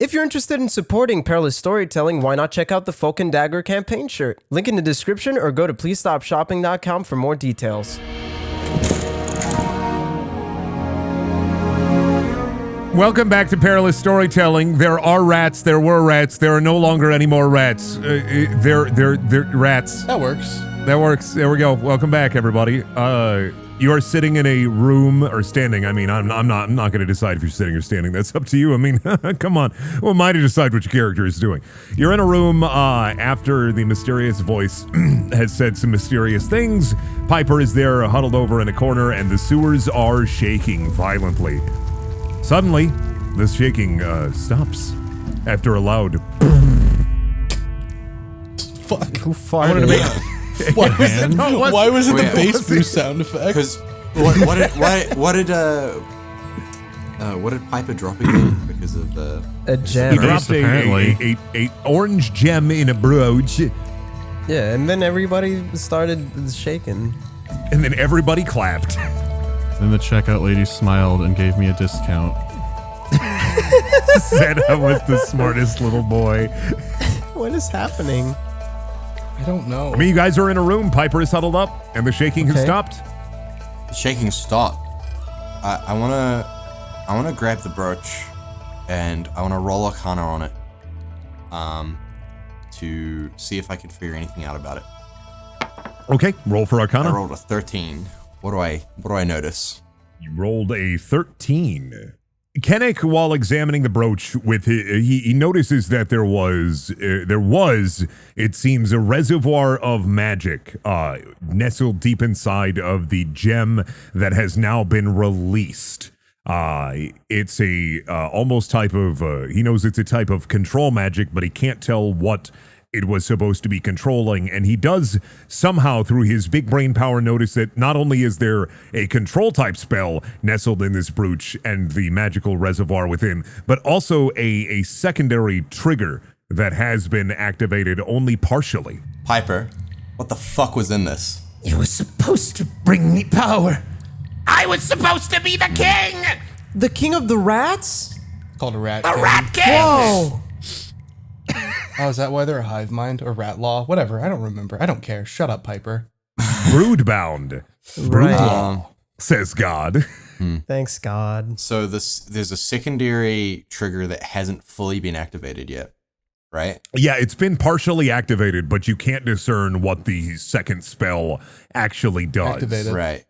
If you're interested in supporting Perilous storytelling, why not check out the Folk and Dagger campaign shirt? Link in the description or go to pleasestopshopping.com for more details. Welcome back to Perilous Storytelling. There are rats, there were rats, there are no longer any more rats. They're rats. That works. That works. There we go. Welcome back, everybody. You are sitting in a room, or standing. I mean, I'm not going to decide if you're sitting or standing. That's up to you. I mean, come on. Who am I to decide what your character is doing? You're in a room after the mysterious voice has said some mysterious things. Piper is there, huddled over in a corner, and the sewers are shaking violently. Suddenly, the shaking stops after a loud. Fuck. Who farted? Why was it the bass boost sound effect? Because what did Piper drop again? Because of the A gem. He dropped a orange gem in a brooch, Yeah, and then everybody started shaking. and then everybody clapped. Then the checkout lady smiled and gave me a discount. Said I was the smartest little boy. What is happening? I don't know. I mean, you guys are in a room. Piper is huddled up, and the shaking has Okay. stopped. shaking stopped. I wanna grab the brooch, and I wanna roll Arcana on it, to see if I can figure anything out about it. Okay, roll for I Arcana. rolled a 13. What do I notice? You rolled a 13. Kennick, while examining the brooch, with he notices that there was, it seems, a reservoir of magic nestled deep inside of the gem that has now been released. It's a almost type of, he knows it's a type of control magic, but he can't tell what it was supposed to be controlling, and he does somehow, through his big brain power, notice that not only is there a control type spell nestled in this brooch and the magical reservoir within, but also a secondary trigger that has been activated only partially. Piper, what the fuck was in this? You were supposed to bring me power. I was supposed to be the king! The king of the rats? Called a rat. The king. rat king! Whoa! Oh, is that why they're a hive mind or rat law? Whatever. I don't remember. I don't care. Shut up, Piper. Broodbound, Right. says God. Thanks, God. So there's a secondary trigger that hasn't fully been activated yet, right? Yeah, it's been partially activated, but you can't discern what the second spell actually does. Activated. Right.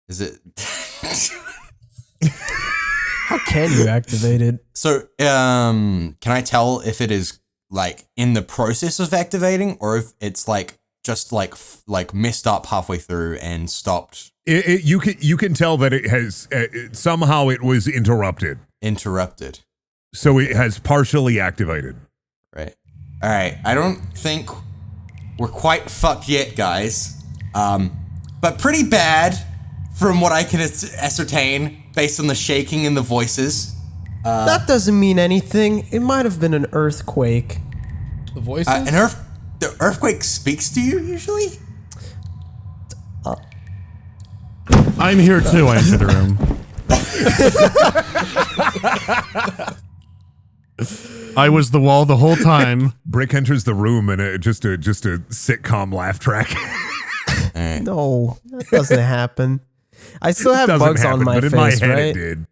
Is it? How can you activate it? So, can I tell if it is like in the process of activating, or if it's like just like messed up halfway through and stopped? You can tell that it has somehow it was interrupted, So it has partially activated. right. All right. I don't think we're quite fucked yet, guys. But pretty bad from what I can ascertain based on the shaking and the voices. That doesn't mean anything. It might have been an earthquake. The voices? The earthquake speaks to you usually? I'm here too, I enter the room. I was the wall the whole time. Brick enters the room and just a sitcom laugh track. No, that doesn't happen. I still have Doesn't bugs happen, on my but face, in my head right? it did.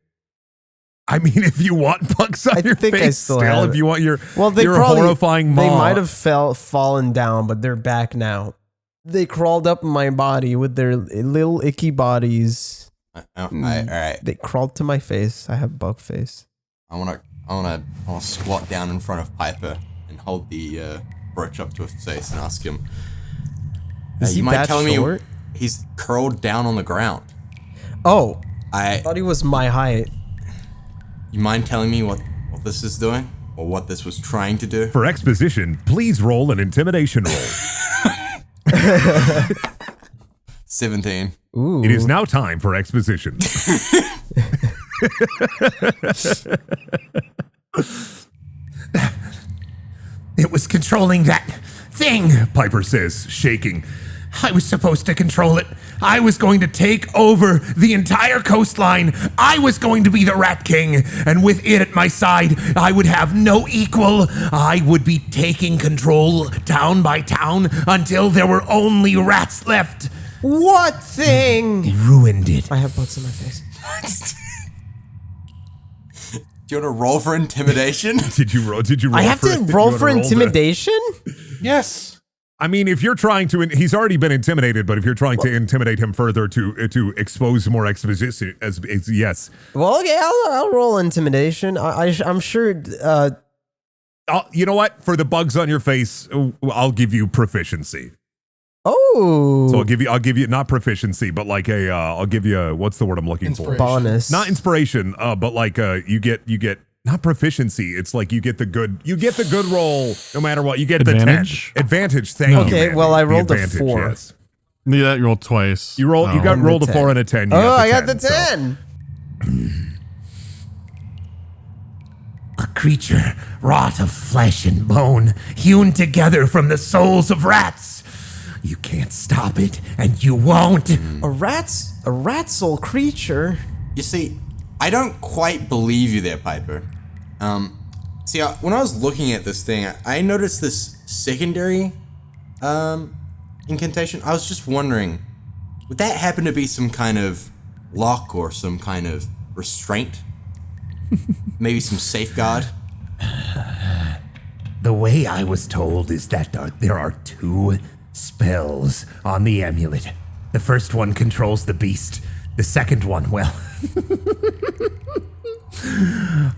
I mean, if you want bugs on I your think I face still still, have if it. you want your They horrifying maw. They might have fallen down, but they're back now. They crawled up my body with their little icky bodies. All right. They crawled to my face. I have bug face. I wanna squat down in front of Piper and hold the brooch up to his face and ask him. Is he you mind that telling short? me he's curled down on the ground? Oh, I I thought he was my height. You mind telling me what this is doing? Or what this was trying to do? For exposition, please roll an intimidation roll. 17. Ooh. It is now time for exposition. It was controlling that thing. Piper says, shaking. I was supposed to control it. I was going to take over the entire coastline. I was going to be the Rat King, and with it at my side, I would have no equal. I would be taking control town by town until there were only rats left. What thing? Ruined it. I have bugs in my face. Do you want to roll for intimidation? Did you roll? I have to roll for intimidation? Yes. I mean, if you're trying to, he's already been intimidated, but if you're trying to intimidate him further to expose more exposition, yes. Well, okay, I'll roll intimidation. I'm sure. You know what? For the bugs on your face, I'll give you proficiency. Oh. So I'll give you not proficiency, but like I'll give you what's the word I'm looking for? Bonus. Not inspiration, but like you get not proficiency. It's like you get the good roll no matter what. You get Advantage? the 10 advantage. Thank you. Okay, Mandy. well, I The rolled a advantage, 4. Yes. Yeah, that you rolled twice. You rolled. You got And rolled the a 4 10. and a 10. You Oh, got the I got the 10. 10. A creature wrought of flesh and bone, hewn together from the souls of rats. You can't stop it, and you won't. A rat soul creature. You see, I don't quite believe you there, Piper. See, when I was looking at this thing, I noticed this secondary incantation. I was just wondering, would that happen to be some kind of lock or some kind of restraint? Maybe some safeguard? The way I was told is that there are 2 spells on the amulet. The first one controls the beast. The second one, well...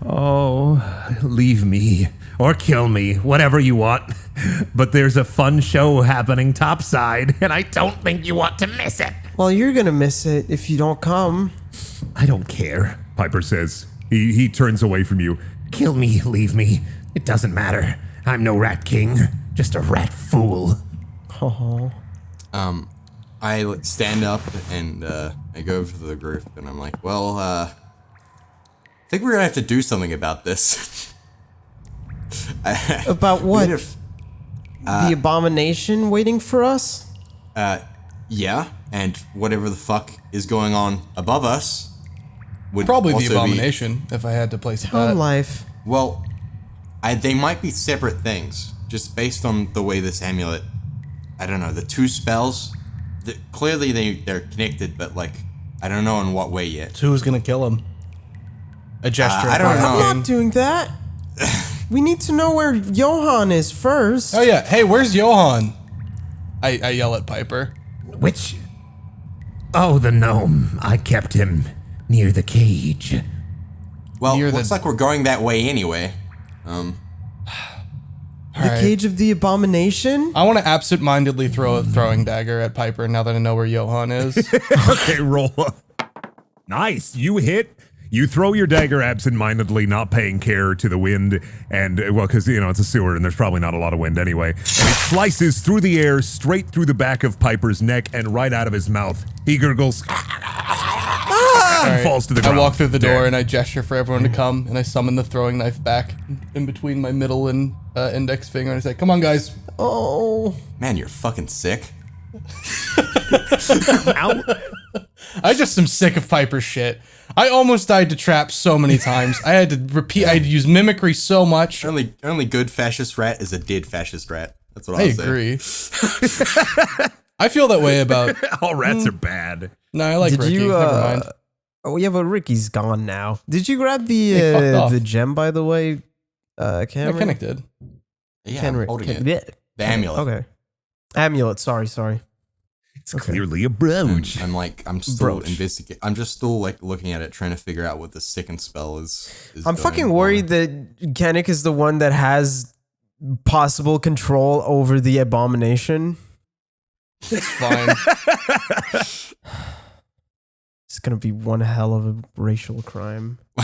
Oh, leave me or kill me, whatever you want. But there's a fun show happening topside, and I don't think you want to miss it. Well, you're gonna miss it if you don't come. I don't care. Piper says. He turns away from you. Kill me, leave me. It doesn't matter. I'm no rat king, just a rat fool. Oh. I stand up and I go over to the group and I'm like, well, I think we're gonna have to do something about this. About what? If, The abomination waiting for us? yeah, and whatever the fuck is going on above us would Probably also the abomination, if I had to place a bet. Life. Well, they might be separate things, just based on the way this amulet. I don't know, the 2 spells. Clearly they're connected, but like I don't know in what way yet. So who's gonna kill him? A gesture. I don't know. I'm not doing that. We need to know where Johan is first. Oh yeah. Hey, where's Johan? I yell at Piper. Which? Oh, the gnome. I kept him near the cage. Well, Near looks the- like we're going that way anyway. The cage of the abomination? I want to absent-mindedly throw a throwing dagger at Piper now that I know where Johan is. Okay, roll. Nice. You hit. You throw your dagger absent-mindedly, not paying care to the wind, and, well, because, you know, it's a sewer and there's probably not a lot of wind anyway. And it slices through the air, straight through the back of Piper's neck and right out of his mouth. He gurgles and Alright, falls to the ground. I walk through the door Dead. and I gesture for everyone to come, and I summon the throwing knife back in between my middle and index finger, and I say, "Come on, guys." Oh. Man, you're fucking sick. Ow. I just am sick of Piper's shit. I almost died to traps so many times. I had to repeat. I had to use mimicry so much. Only good fascist rat is a dead fascist rat. That's what I I'll say. agree. I feel that way about. All rats are bad. No, I like Did Ricky. you, Never mind. Oh, yeah, but Ricky's gone now. Did you grab He fucked off. the gem, by the way, I Cameron? connected. Yeah, I'm holding it. Yeah. The amulet. Okay. Amulet, sorry. It's clearly a brooch. I'm still Brooch. investigating. I'm just still like looking at it, trying to figure out what the second spell is I'm doing. fucking worried that Kennick is the one that has possible control over the abomination. It's fine. It's gonna be one hell of a racial crime. I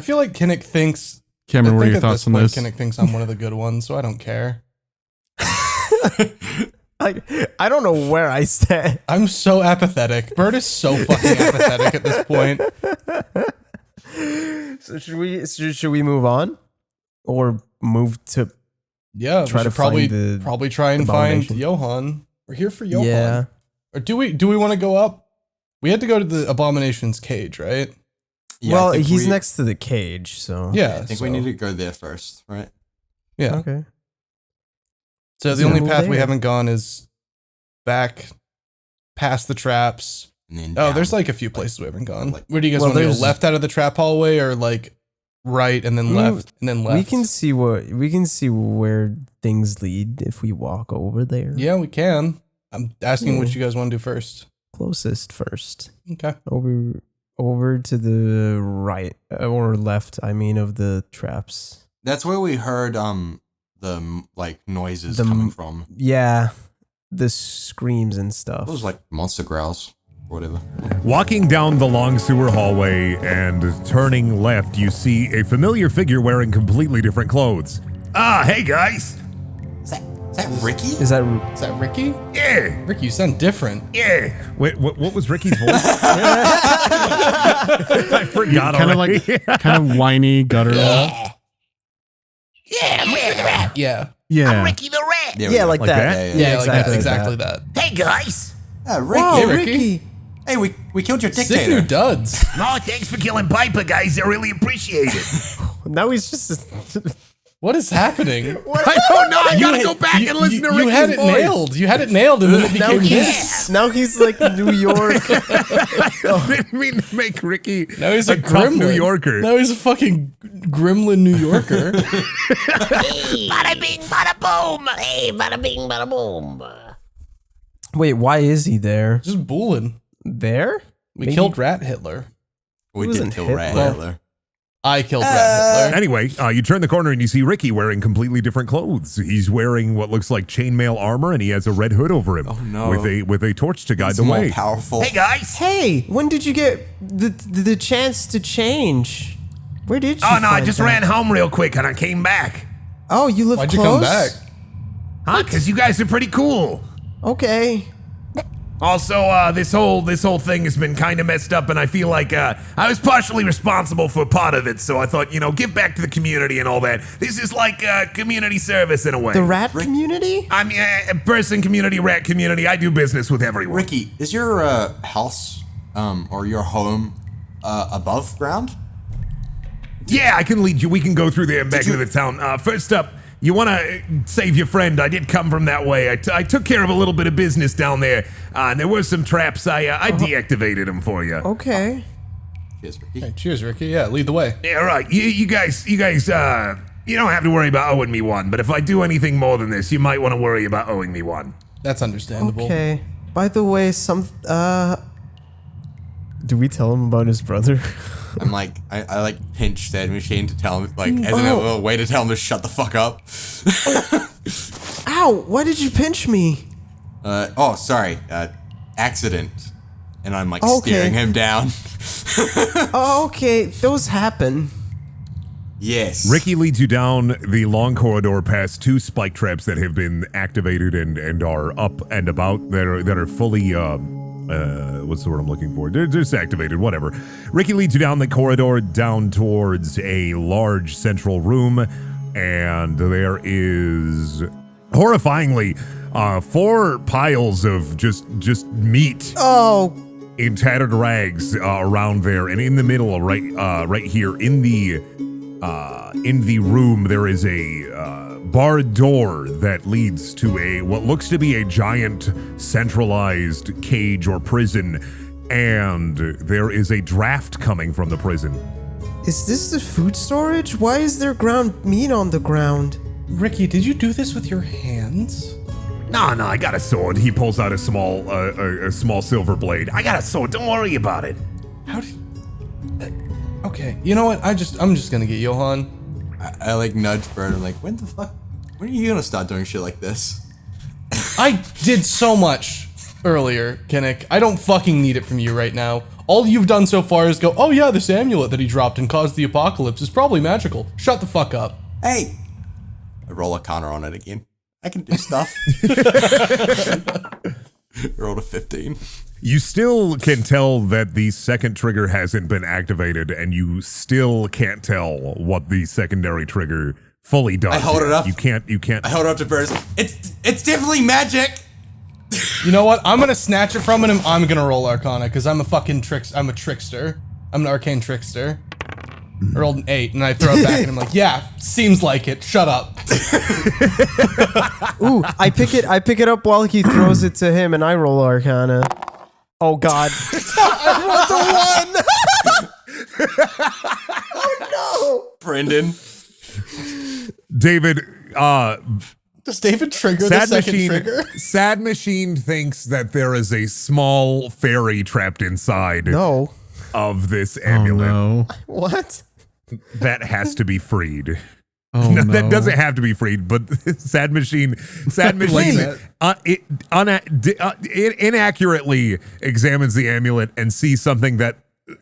feel like Kinnick thinks. Cameron, I what are think your at thoughts on point, this? Kinnick thinks I'm one of the good ones, so I don't care. I don't know where I stand. I'm so apathetic. Bert is so fucking apathetic at this point. So should we move on, or move to Yeah, Try we to should probably find the probably try and find abomination. Johan. We're here for Johan. Yeah. Or do we want to go up? We had to go to the Abomination's cage, right? Yeah, well, I think he's we- next to the cage, so. Yeah. I think we need to go there first, right? Yeah. Okay. So the So only we're path we there. haven't gone is back past the traps. And then Oh, down. there's like a few places we haven't gone. Like- Where do you guys Well, want to go? there's- Left out of the trap hallway or like right and then left and then left? We can see where things lead if we walk over there. Yeah, we can. I'm asking Yeah. what you guys want to do first. Closest first. Okay. Over to the right or left, I mean, of the traps. That's where we heard the like noises The coming from. Yeah. The screams and stuff. It was like monster growls or whatever. Walking down the long sewer hallway and turning left, you see a familiar figure wearing completely different clothes. Ah, hey guys. Is that Ricky? Is that Is that Ricky? Yeah, Ricky, you sound different. yeah. Wait, what was Ricky's voice? I forgot Kind of already. like, kind of whiny, guttural. Yeah. Yeah, I'm Ricky the Rat. Yeah. Yeah. I'm Ricky the Rat. There we yeah, go. like Like that. that? Yeah, exactly. like like exactly that. that. Hey, guys. Ricky. Whoa, Hey, Ricky. Ricky. Hey, we killed your Sick dictator. new duds. Oh, thanks for killing Piper, guys. I really appreciate it. Now he's just. What is happening? I don't know. I gotta go back and listen to Ricky's You had it voice. nailed. You had it nailed, and then it now, became this. he's, now he's like New York. I didn't mean to make Ricky Now he's a tough gremlin. New Yorker. Now he's a fucking gremlin New Yorker. Hey, bada bing, bada boom. Hey, bada bing, bada boom. Wait, why is he there? Just bullying. There? We Maybe- killed Rat Hitler. We It did wasn't kill Hitler. Rat Hitler. I killed Rat Hitler. Anyway, you turn the corner and you see Ricky wearing completely different clothes. He's wearing what looks like chainmail armor, and he has a red hood over him. Oh, no. With a torch to guide He's the more way. powerful. Hey, guys. Hey, when did you get the chance to change? Where did you? Oh, no, I find just that? ran home real quick and I came back. Oh, you live Why'd close? you come back? Huh? Because you guys are pretty cool. Okay. Also, this whole thing has been kind of messed up, and I feel like I was partially responsible for part of it. So I thought, give back to the community and all that. This is like community service in a way. The rat community? I'm a person community, rat community. I do business with everyone. Ricky, is your house or your home above ground? Yeah, I can lead you. We can go through there and back into the town. First up, you want to save your friend. I did come from that way. I took care of a little bit of business down there. And there were some traps. I deactivated them for you. Okay. Cheers, Ricky. Hey, cheers, Ricky. Yeah, lead the way. Yeah, right. You guys, you don't have to worry about owing me one. But if I do anything more than this, you might want to worry about owing me one. That's understandable. Okay. By the way, do we tell him about his brother? I'm like, I like pinch Dead Machine to tell him, like, as a way to tell him to shut the fuck up. Ow! Why did you pinch me? Sorry, accident. And I'm like Okay. staring him down. Oh, okay. Those happen. Yes. Ricky leads you down the long corridor past two spike traps that have been activated and are up and about that are fully what's the word I'm looking for? They're just activated, whatever. Ricky leads you down the corridor down towards a large central room, and there is horrifyingly 4 piles of just meat Oh, in tattered rags around there, and in the middle, right here in the room, there is a barred door that leads to what looks to be a giant centralized cage or prison, and there is a draft coming from the prison. is this the food storage? Why is there ground meat on the ground? Ricky, did you do this with your hands? No, I got a sword. He pulls out a small silver blade. I got a sword. Don't worry about it. How did... okay, you know what? I'm just gonna get Johan. I like nudge Bird. I'm like, when are you gonna start doing shit like this? I did so much earlier, Kinnick. I don't fucking need it from you right now. All you've done so far is go, oh yeah, this amulet that he dropped and caused the apocalypse is probably magical. Shut the fuck up. Hey! I roll a counter on it again. I can do stuff. Rolled a 15. You still can tell that the second trigger hasn't been activated, and you still can't tell what the secondary trigger fully does. I hold it up. You can't. I hold it up to Burrs. It's definitely magic. You know what? I'm gonna snatch it from him. I'm gonna roll Arcana because I'm a fucking I'm a trickster. I'm an arcane trickster. I rolled an 8 and I throw it back and I'm like, yeah, seems like it. Shut up. Ooh, I pick it up while he throws it to him, and I roll Arcana. Oh God! I rolled a 1. Oh no! Brendan. David, Does David trigger the second trigger? Sad Machine thinks that there is a small fairy trapped inside No. of this Oh amulet no. What? that has to be freed. Oh No, no. that doesn't have to be freed, but Sad Machine inaccurately examines the amulet and sees something that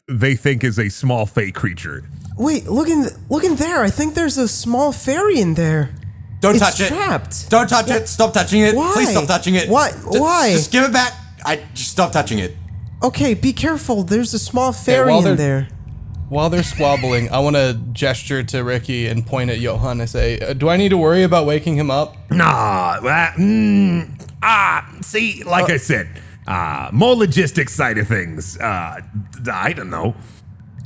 they think is a small fey creature. Wait, look in there. I think there's a small fairy in there. Don't It's touch it. trapped. Don't touch it. Stop touching it. Why? Please stop touching it. Why? Why? Just give it back. Just stop touching it. Okay, be careful. There's a small fairy while in there. While they're squabbling, I want to gesture to Ricky and point at Johan and say, do I need to worry about waking him up? Nah, see, like I said, more logistics side of things. I don't know.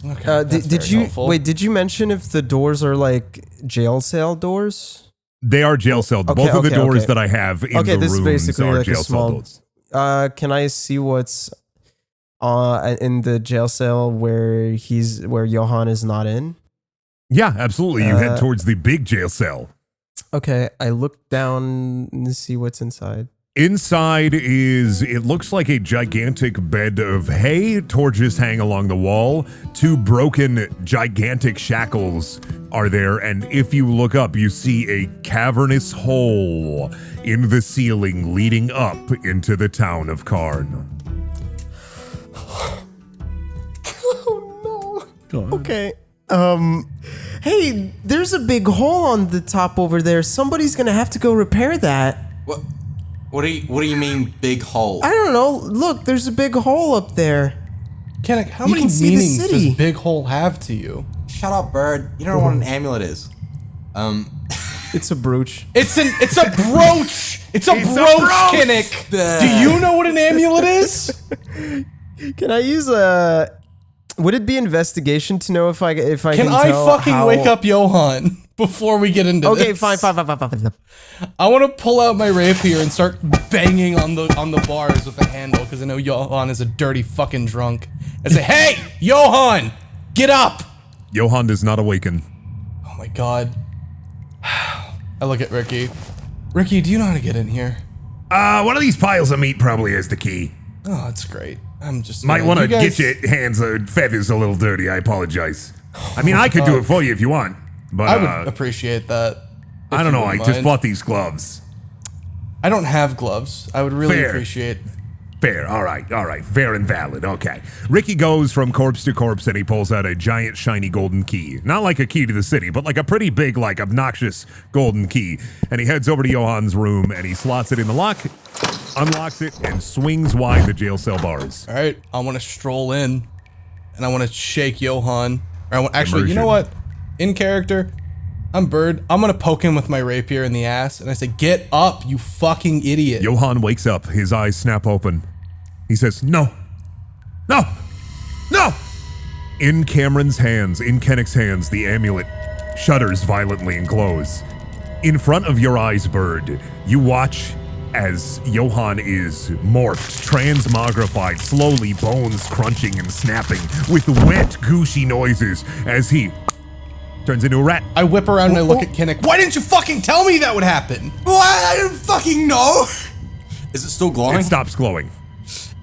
Okay, that's Did very you helpful. wait? Did you mention if the doors are like jail cell doors? They are jail cell. Okay, Both of the okay, doors okay. that I have in Okay, the this is rooms basically are like a jail cell small. doors. Can I see what's in the jail cell where Johan is not in? Yeah, absolutely. You head towards the big jail cell. Okay, I look down to see what's inside. Inside it looks like a gigantic bed of hay. Torches hang along the wall. 2 broken gigantic shackles are there. And if you look up, you see a cavernous hole in the ceiling leading up into the town of Karn. Oh no. Okay. Hey, there's a big hole on the top over there. Somebody's gonna have to go repair that. What do you mean big hole? I don't know. Look, there's a big hole up there. Kennick, how You many can see the meanings city. does Big Hole have to you? Shut up, bird. You don't know what an amulet is. It's a brooch. It's a brooch! It's a brooch, Kennick! Do you know what an amulet is? Can I use a? Would it be investigation to know if I can Can I tell fucking how- wake up Johan before we get into Okay, this? fine. I want to pull out my rapier and start banging on the bars with the handle because I know Johan is a dirty fucking drunk. And say, hey, Johan, get up! Johan does not awaken. Oh my god. I look at Ricky. Ricky, do you know how to get in here? One of these piles of meat probably has the key. Oh, that's great. I'm just Might want to you guys- get your hands feathers a little dirty. I apologize. I mean, I could do it for you if you want, but I would appreciate that. I don't if you know. I wouldn't just mind. bought these gloves. I don't have gloves. I would really Fair. appreciate. Fair. All right. Fair and valid. Okay. Ricky goes from corpse to corpse and he pulls out a giant shiny golden key. Not like a key to the city, but like a pretty big, like obnoxious golden key. And he heads over to Johan's room and he slots it in the lock, unlocks it, and swings wide the jail cell bars. All right, I want to stroll in, and I want to shake Johan. Or I want, actually, you Immersion. know what? In character, I'm Bird. I'm gonna poke him with my rapier in the ass, and I say, "Get up, you fucking idiot!" Johan wakes up, his eyes snap open. He says, No! No! No! In Cameron's hands, in Kennick's hands, the amulet shudders violently and glows. In front of your eyes, Bird, you watch as Johan is morphed, transmogrified, slowly bones crunching and snapping with wet, gooshy noises as he turns into a rat. I whip around and I look at Kinnick. Why didn't you fucking tell me that would happen? What? I didn't fucking know. Is it still glowing? It stops glowing. Shit.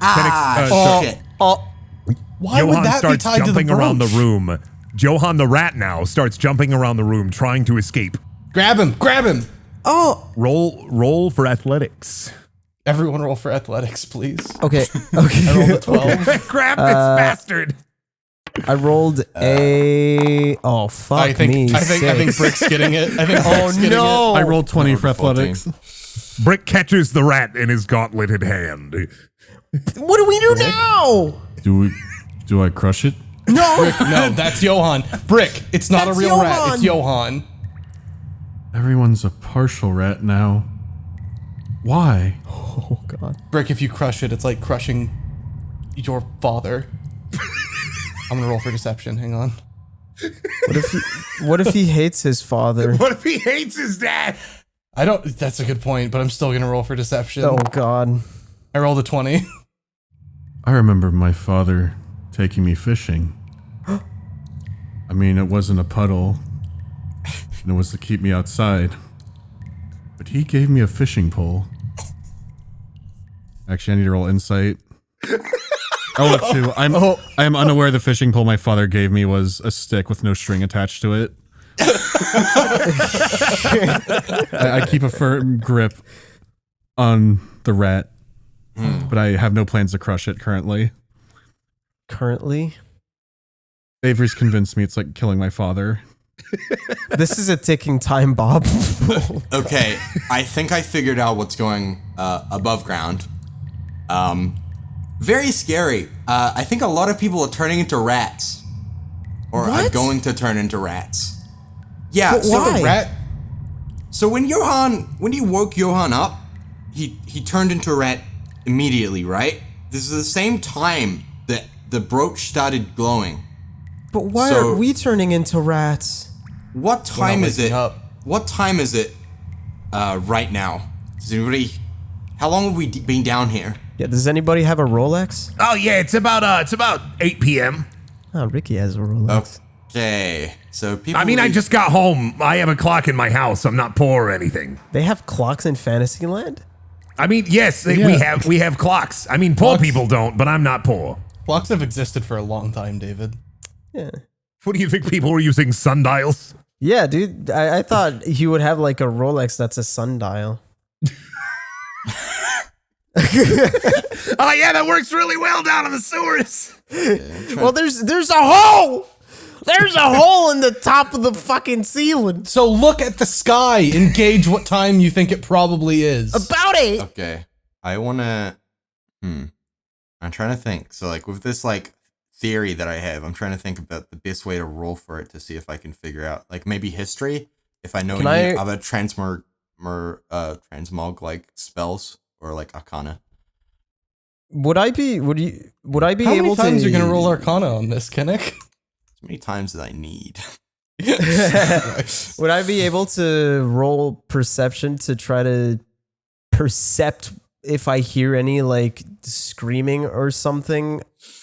Why Johan would that be starts tied to the jumping around the brooch? room. Johan the rat now starts jumping around the room, trying to escape. Grab him! Grab him! Oh, Roll for athletics. Everyone roll for athletics, please. okay. I rolled a 12. Grab this bastard. I rolled a. Oh fuck I think me. I think six. Brick's getting it. I think Oh Brick's getting no! I rolled 20 for 14. athletics. Brick catches the rat in his gauntleted hand. What do we do now? Do I crush it? No. it. No, that's Johan. Brick, it's not That's a real rat. Johan. It's Johan. Everyone's a partial rat now. Why? Oh god. Brick, if you crush it, it's like crushing your father. I'm gonna roll for deception. Hang on. What if he hates his father? What if he hates his dad? I don't. That's a good point, but I'm still gonna roll for deception. Oh god. I rolled a 20. I remember my father taking me fishing. I mean, it wasn't a puddle, and it was to keep me outside. But he gave me a fishing pole. Actually, I need to roll insight. Oh, too. I am unaware the fishing pole my father gave me was a stick with no string attached to it. I keep a firm grip on the rat, but I have no plans to crush it currently. Currently? Avery's convinced me it's like killing my father. This is a ticking time bomb. Okay, I think I figured out what's going above ground. Very scary. I think a lot of people are turning into rats. Or are What? going to turn into rats. Yeah, But so why? Rat. So when you woke Johan up, he turned into a rat immediately, right? This is the same time that the brooch started glowing. But why So- are we turning into rats? What time is it? waking up. What time is it right now? Does anybody? How long have we been down here? Yeah, does anybody have a Rolex? Oh yeah, it's about 8 p.m. Oh, Ricky has a Rolex. Okay, so people. I mean, I just got home. I have a clock in my house. I'm not poor or anything. They have clocks in Fantasyland? I mean, yes, we have clocks. I mean, poor people don't, but I'm not poor. Clocks have existed for a long time, David. Yeah. What do you think people were using sundials? Yeah, dude. I thought he would have like a Rolex that's a sundial. Oh yeah, that works really well down in the sewers. Well, there's a hole! There's a hole in the top of the fucking ceiling. So look at the sky and gauge what time you think it probably is. About it. Okay, I wanna. I'm trying to think. So like with this like theory that I have, I'm trying to think about the best way to roll for it to see if I can figure out like maybe history. If I know Can any I- other transmog like spells or like arcana. Would I be How able many to? times are you gonna roll Arcana on this, Kinnick? As many times as I need. Would I be able to roll perception to try to percept if I hear any like screaming or something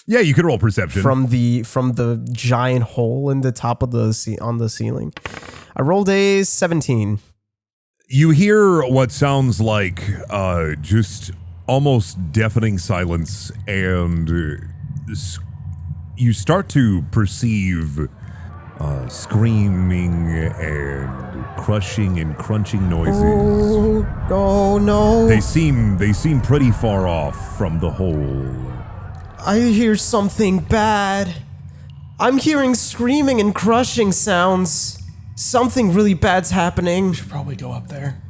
Yeah, you could roll perception. from the giant hole in the top of on the ceiling? I rolled a 17. You hear what sounds like just almost deafening silence, and you start to perceive screaming and crushing and crunching noises. Oh no! They seem pretty far off from the hole. I hear something bad. I'm hearing screaming and crushing sounds. Something really bad's happening. Probably go up there.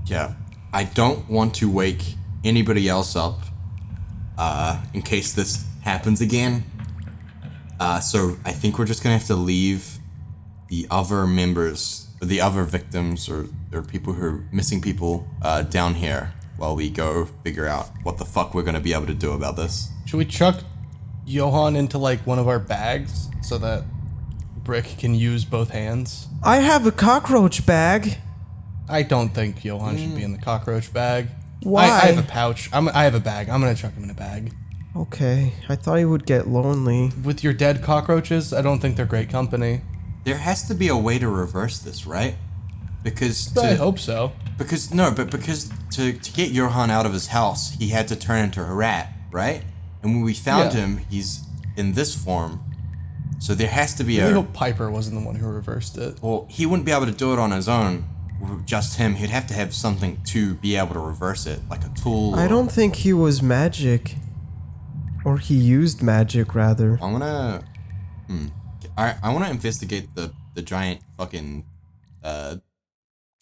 Yeah, I don't want to wake anybody else up in case this happens again. So I think we're just gonna have to leave the other members, or the other victims, or people who are missing people down here while we go figure out what the fuck we're gonna be able to do about this. Should we chuck Johan into like one of our bags so that Brick can use both hands? I have a cockroach bag. I don't think Johan should be in the cockroach bag. Why? I have a pouch. I have a bag. I'm gonna chuck him in a bag. Okay, I thought he would get lonely. With your dead cockroaches, I don't think they're great company. There has to be a way to reverse this, right? Because I hope so. because to get Johan out of his house, he had to turn into a rat, right? And when we found Yeah. him, he's in this form. So there has to be I a. hope Piper wasn't the one who reversed it. Well, he wouldn't be able to do it on his own. With just him, he'd have to have something to be able to reverse it, like a tool. I don't think he was magic. Or he used magic, rather. I'm gonna. I want to investigate the giant fucking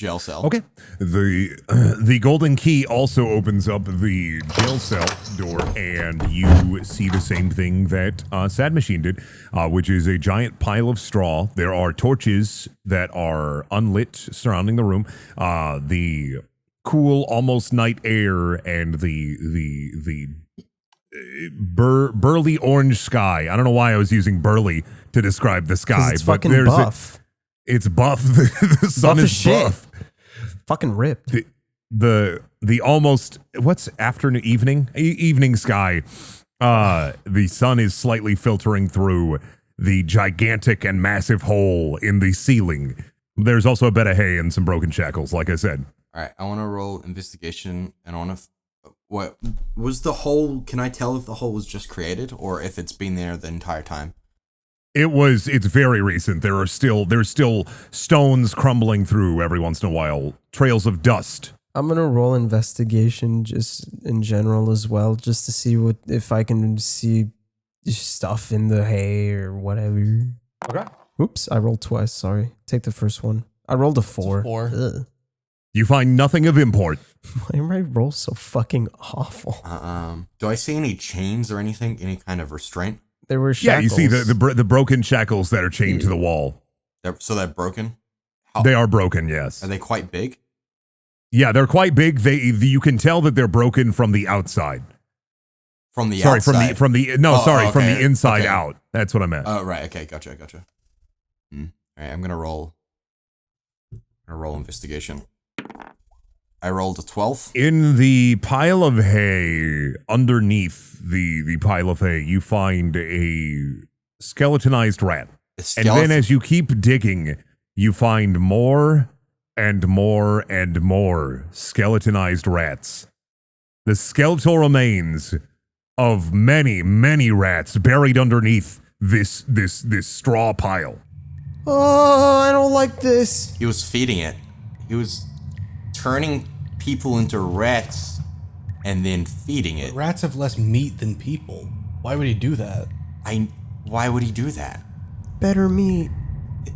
jail cell. Okay. The golden key also opens up the jail cell door, and you see the same thing that Sad Machine did, which is a giant pile of straw. There are torches that are unlit surrounding the room. The cool, almost night air, and the burly orange sky. I don't know why I was using burly to describe the sky, It's but fucking there's buff. it's buff. The sun Buff is as shit. buff. Fucking ripped. The almost what's afternoon evening sky. The sun is slightly filtering through the gigantic and massive hole in the ceiling. There's also a bed of hay and some broken shackles, like I said. All right, I want to roll investigation, and I want to. What was the hole? Can I tell if the hole was just created or if it's been there the entire time? It's very recent. There's still stones crumbling through every once in a while. Trails of dust. I'm gonna roll investigation just in general as well, just to see if I can see stuff in the hay or whatever. Okay. Oops, I rolled twice. Sorry. Take the first one. I rolled a 4. 4. Ugh. You find nothing of import. Why am I roll so fucking awful? Do I see any chains or anything? Any kind of restraint? There were Yeah, you shackles. see the broken shackles that are chained to the wall. So they're broken? They are broken, yes. Are they quite big? Yeah, they're quite big. You can tell that they're broken from the outside. From the Sorry, outside? from the from the inside out. That's what I meant. Oh, right. Okay, gotcha. All right, I'm gonna roll investigation. I rolled a 12. In the pile of hay, underneath the pile of hay, you find a skeletonized rat. And then as you keep digging, you find more and more and more skeletonized rats. The skeletal remains of many, many rats buried underneath this straw pile. Oh, I don't like this. He was feeding it. He was turning people into rats and then feeding it. Rats have less meat than people. Why would he do that? Why would he do that? Better meat.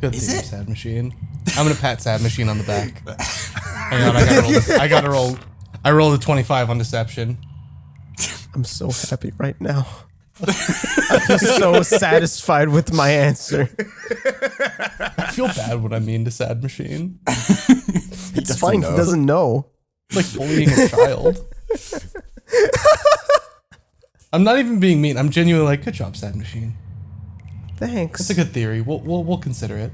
Good Is thing, it? Sad Machine. I'm gonna pat Sad Machine on the back. Hang on, I gotta roll. I rolled a 25 on deception. I'm so happy right now. I feel so satisfied with my answer. I feel bad when I mean to Sad Machine. It's fine. He doesn't know. Like bullying a child. I'm not even being mean. I'm genuinely like, good job, Sad Machine. Thanks. That's a good theory. We'll consider it.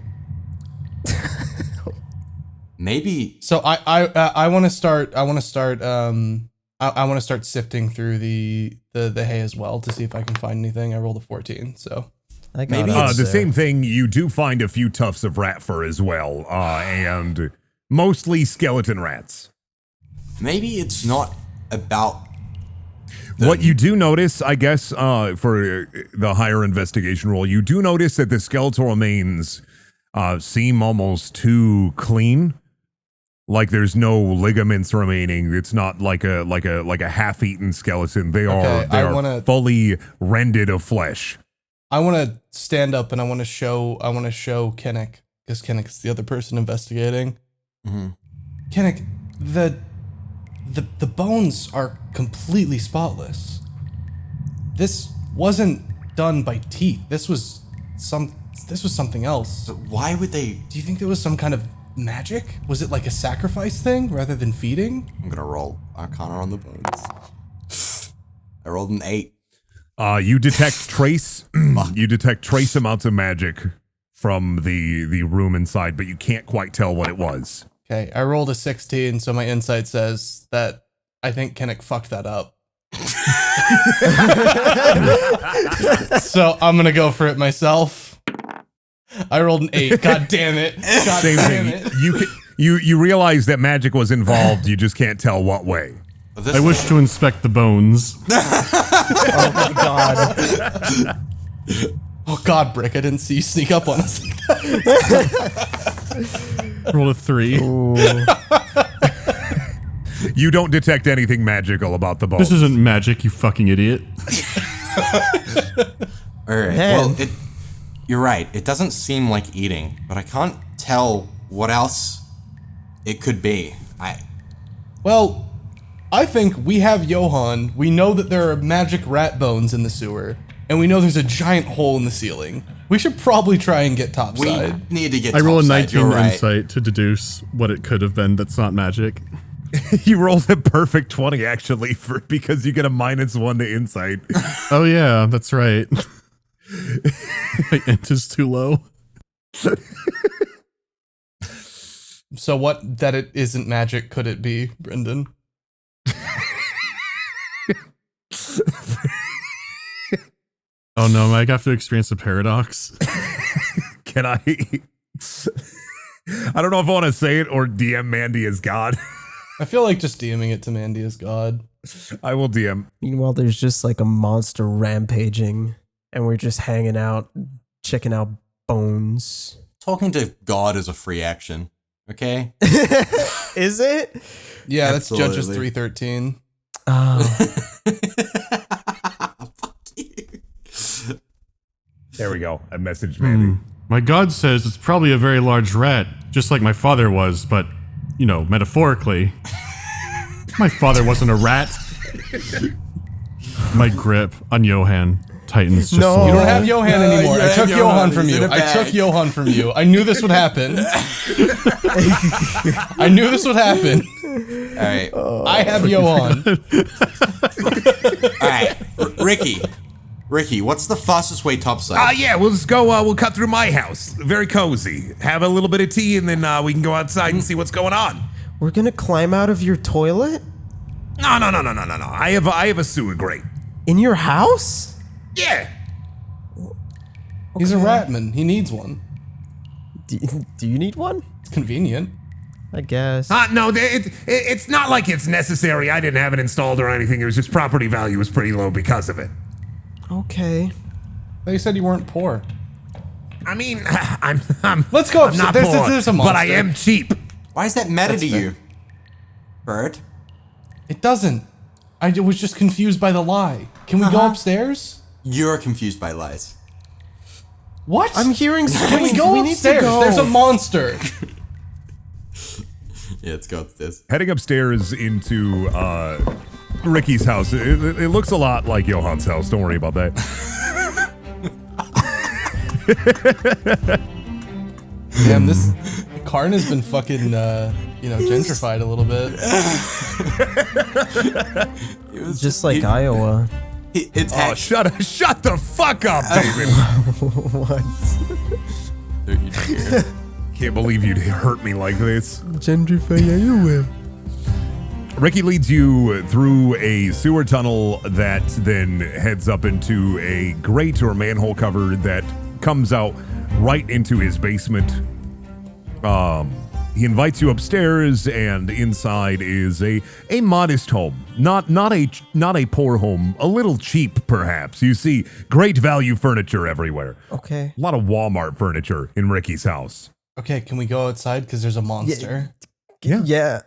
Maybe. So I want to start. I want to start sifting through the hay as well to see if I can find anything. I rolled a 14, so I got Maybe it. it's- The same thing, you do find a few tufts of rat fur as well, and mostly skeleton rats. Maybe it's not about. What you do notice, I guess, for the higher investigation roll, you do notice that the skeletal remains seem almost too clean. Like there's no ligaments remaining. It's not like a half-eaten skeleton. They are fully rended of flesh. I want to stand up and I want to show Kennick, because Kennick is the other person investigating. Mm-hmm. Kennick, the bones are completely spotless. This wasn't done by teeth. This was something else. But why would they? Do you think there was some kind of magic? Was it like a sacrifice thing rather than feeding? I'm gonna roll Arcana on the bones. I rolled an 8. You detect trace amounts of magic from the room inside, but you can't quite tell what it was. Okay, I rolled a 16, so my insight says that I think Kennick fucked that up. So I'm gonna go for it myself. I rolled an 8. God damn it. God Same damn thing. it. You realize that magic was involved. You just can't tell what way. I wish to inspect the bones. Oh my god. Oh god, Brick, I didn't see you sneak up on us. Roll a 3. Ooh. You don't detect anything magical about the bones. This isn't magic, you fucking idiot. All right. Man. Well, you're right. It doesn't seem like eating, but I can't tell what else It could be. Well, I think we have Johann. We know that there are magic rat bones in the sewer, and we know there's a giant hole in the ceiling. We should probably try and get topside. We need to get I roll a topside, 19 you're right. insight to deduce what it could have been that's not magic. You rolled a perfect 20 actually because you get a -1 to insight. Oh yeah, that's right. My int is too low. So what that it isn't magic could it be, Brendan? Oh no, I have to experience a paradox. Can I? I don't know if I want to say it or DM Mandy as God. I feel like just DMing it to Mandy as God. I will DM. Meanwhile, there's just like a monster rampaging, and we're just hanging out, checking out bones. Talking to God is a free action. Okay? Is it? Yeah, Absolutely. that's Judges 3:13. Oh, There we go. I messaged Mandy. My god says it's probably a very large rat, just like my father was, but, you know, metaphorically. My father wasn't a rat. My grip on Johann tightens just No. a You little. don't have Johann No, anymore. you I have took Johann. Johann from He's you. in a I bag. took Johann from you. I knew this would happen. I knew this would happen. All right. I have Johann. All right. Ricky, what's the fastest way topside? Yeah, we'll just go, we'll cut through my house. Very cozy. Have a little bit of tea, and then we can go outside and see what's going on. we're gonna climb out of your toilet No. I have a sewer grate. in your house? Yeah. He's a ratman. He needs one. Do you need one? It's convenient. I guess. No, it's not like it's necessary. I didn't have it installed or anything. It was just property value was pretty low because of it. Okay. They said you weren't poor. I mean, I'm Let's go I'm not upstairs. poor, There's a but I monster. am cheap. Why does that matter to fair. you, Bird? It doesn't. I was just confused by the lie. Can we go upstairs? You're confused by lies. What? I'm hearing Can screams. we go need to upstairs? go. There's a monster. Yeah, let's go upstairs. Heading upstairs into Ricky's house. It looks a lot like Johann's house. Don't worry about that. Damn, this Karn has been fucking, gentrified a little bit. Just like Iowa. It's Oh, shut the fuck up, David. What? Can't believe you'd hurt me like this. Gentrify Iowa. Ricky leads you through a sewer tunnel that then heads up into a grate or manhole cover that comes out right into his basement. He invites you upstairs, and inside is a modest home. Not a poor home, a little cheap perhaps. You see great value furniture everywhere. Okay. A lot of Walmart furniture in Ricky's house. Okay, can we go outside? Because there's a monster. Yeah.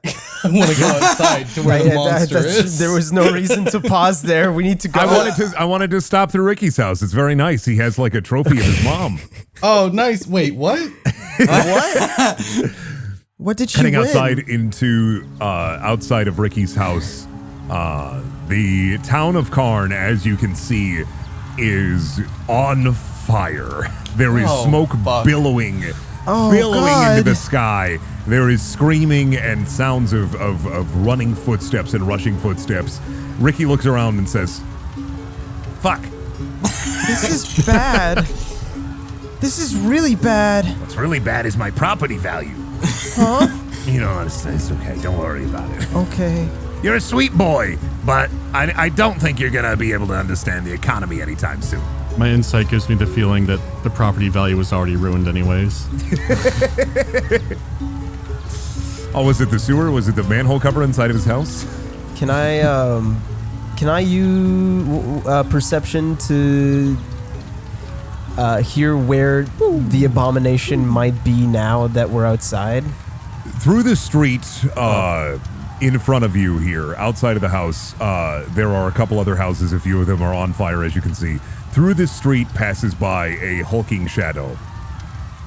I want to go outside to where the monster is. There was no reason to pause there. We need to go. I wanted to stop through Ricky's house. It's very nice. He has like a trophy of his mom. Oh, nice. Wait, what? What? What did she Heading win? outside into outside of Ricky's house, the town of Karn, as you can see, is on fire. There is Oh, smoke fuck. billowing God. into the sky. There is screaming and sounds of running footsteps and rushing footsteps. Ricky looks around and says, "Fuck, This is bad. This is really bad. What's really bad is my property value. Huh? You know, it's okay. Don't worry about it. Okay. You're a sweet boy, but I don't think you're gonna be able to understand the economy anytime soon. My insight gives me the feeling that the property value was already ruined anyways. oh, was it the sewer? Was it the manhole cover inside of his house?" Can I use perception to hear where the abomination might be now that we're outside? Through the street in front of you here, outside of the house, there are a couple other houses. A few of them are on fire, as you can see. Through this street passes by a hulking shadow.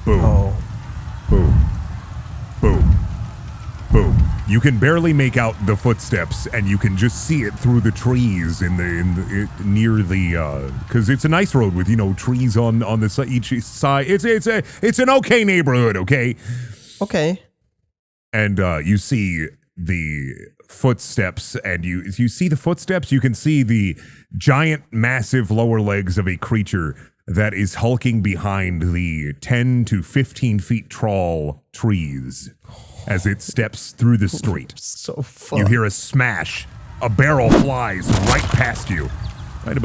Boom, Oh. boom, boom, You can barely make out the footsteps, and you can just see it through the trees near the because it's a nice road with trees on the each side. It's an okay neighborhood, okay. Okay. And you see the footsteps, and you see the footsteps. You can see the giant, massive lower legs of a creature that is hulking behind the 10 to 15 feet tall trees as it steps through the street. So fun. You hear a smash. A barrel flies right past you. Right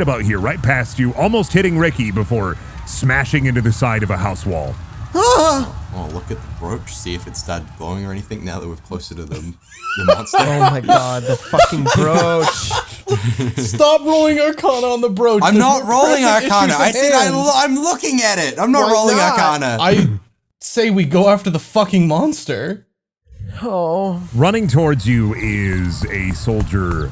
about here, right past you, almost hitting Ricky before smashing into the side of a house wall. Oh, look at the brooch, see if it started glowing or anything now that we're closer to the monster. Oh my god, the fucking brooch. Stop rolling Arcana on the brooch. I'm not rolling Arcana. I said hands. I'm looking at it. I'm not Why rolling not? Arcana. I say we go after the fucking monster. Oh. Running towards you is a soldier,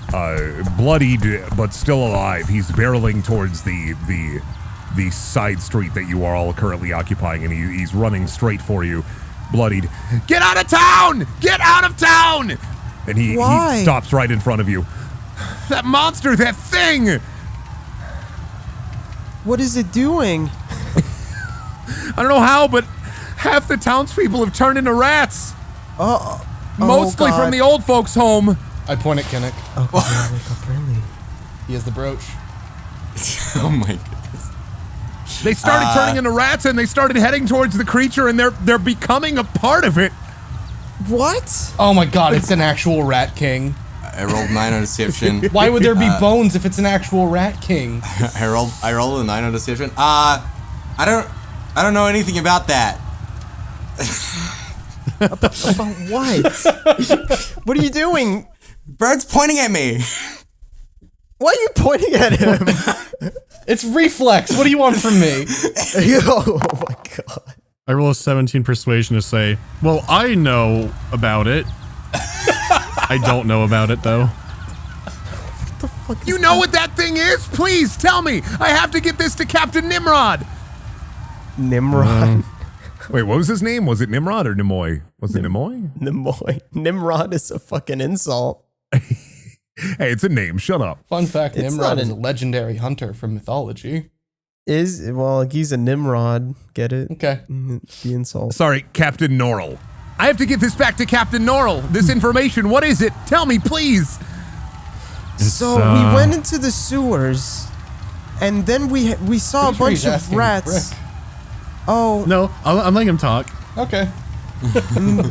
bloodied but still alive. He's barreling towards the side street that you are all currently occupying, and he's running straight for you, bloodied. Get out of town! Get out of town! And he stops right in front of you. That monster, that thing! What is it doing? I don't know how, but half the townspeople have turned into rats. Mostly from the old folks' home. I point at Kinnick. Oh, God, wake up early. He has the brooch. Oh my goodness. They started turning into rats, and they started heading towards the creature, and they're becoming a part of it. What? Oh my god, it's an actual rat king. I rolled 9 on deception. Why would there be bones if it's an actual rat king? I rolled a 9 on deception. I don't know anything about that. About what? What are you doing? Bird's pointing at me. Why are you pointing at him? It's reflex. What do you want from me? Oh my god. I roll a 17 persuasion to say, well, I know about it. I don't know about it, though. What the fuck? You know what that thing is? Please tell me. I have to get this to Captain Nimrod. Nimrod. Wait, what was his name? Was it Nimrod or Nimoy? Was it Nimoy? Nimoy. Nimrod is a fucking insult. Hey, it's a name. Shut up. Fun fact, It's Nimrod not is a legendary hunter from mythology. Well, he's a Nimrod. Get it? Okay. The insult. Sorry, Captain Norrell. I have to get this back to Captain Norrell. This information, what is it? Tell me, please. So we went into the sewers, and then we saw a Pretty sure bunch he's of asking rats. Brick. Oh, No, I'm letting him talk. Okay.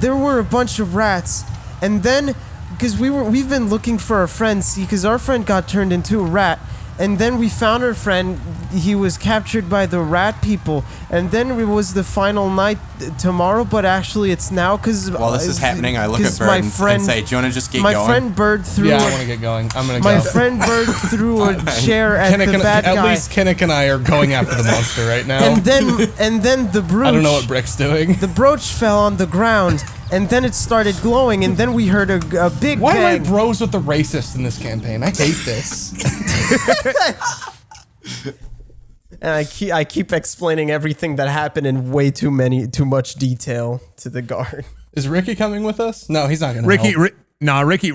there were a bunch of rats, and then because we've been looking for our friend, see, because our friend got turned into a rat, and then we found our friend. He was captured by the rat people, and then it was the final night tomorrow, but actually it's now because While this is happening, I look at Bird and say, do you want to just get my going? friend Bird threw. Yeah, I want to get going. I'm gonna My go. friend Bird threw a chair at Kinnick the and, bad at guy. least Kinnick and I are going after the monster right now. And then the brooch. I don't know what Brick's doing. The brooch fell on the ground, and then it started glowing, and then we heard a big Why bang. am I bros with the racist in this campaign? I hate this. And I keep explaining everything that happened in way too much detail to the guard. Is Ricky coming with us? No, he's not gonna Ricky, help.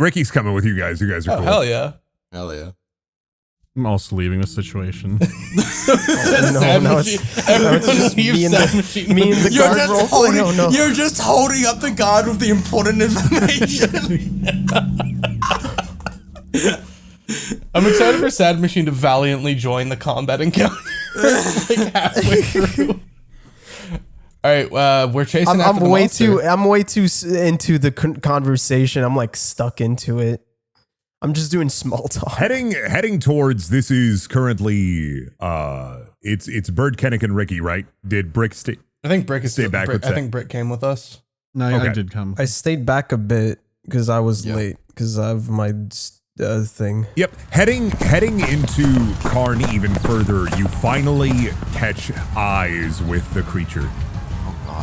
Ricky's coming with you guys. You guys are Oh, cool. hell yeah. Hell yeah. I'm also leaving the situation. No, it's leaves me and Sad Machine. the You're guard just, role play. Oh, no. you're just holding up the guard with the important information. I'm excited for Sad Machine to valiantly join the combat encounter like halfway through. All right, we're chasing after the monster. I'm way too into the conversation. I'm like stuck into it. I'm just doing small talk. Heading towards, this is currently it's Bird, Kennick, and Ricky, right? Did Brick stay? I think Brick is Stay back with I that. think Brick came with us. No, I Okay. did come. I stayed back a bit because I was late because of my thing. Yep. Heading into Karn even further, you finally catch eyes with the creature.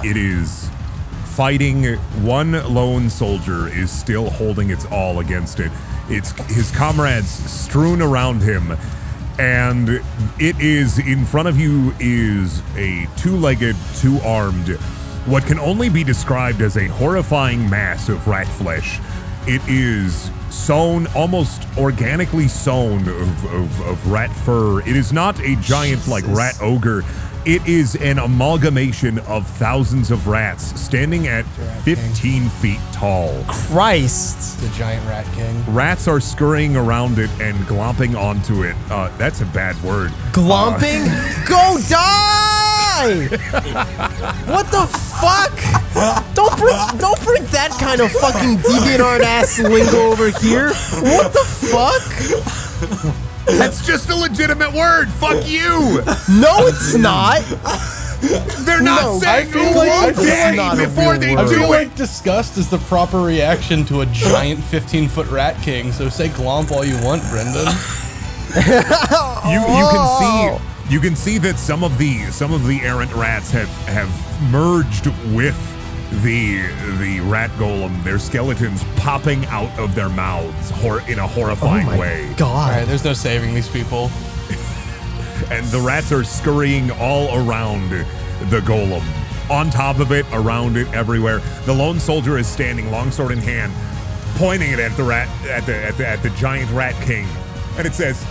It is fighting. One lone soldier is still holding its all against it. It's his comrades strewn around him, and it is in front of you is a two-legged, two-armed what can only be described as a horrifying mass of rat flesh. It is sewn, almost organically sewn of rat fur. It is not a giant like rat ogre. It is an amalgamation of thousands of rats standing at 15 feet tall. Christ. The giant rat king. Rats are scurrying around it and glomping onto it. That's a bad word. Glomping? Go die! What the fuck? Don't bring that kind of fucking DeviantArt ass lingo over here. What the fuck? That's just a legitimate word. Fuck you. No, it's not. They're not saying I feel like before they I do feel it. like disgust is the proper reaction to a giant 15-foot rat king. So say glomp all you want, Brendan. You can see that some of the errant rats have merged with the rat golem, their skeletons popping out of their mouths in a horrifying way. All God. right, there's no saving these people. And the rats are scurrying all around the golem. On top of it, around it, everywhere. The lone soldier is standing, longsword in hand, pointing it at the giant rat king. And it says,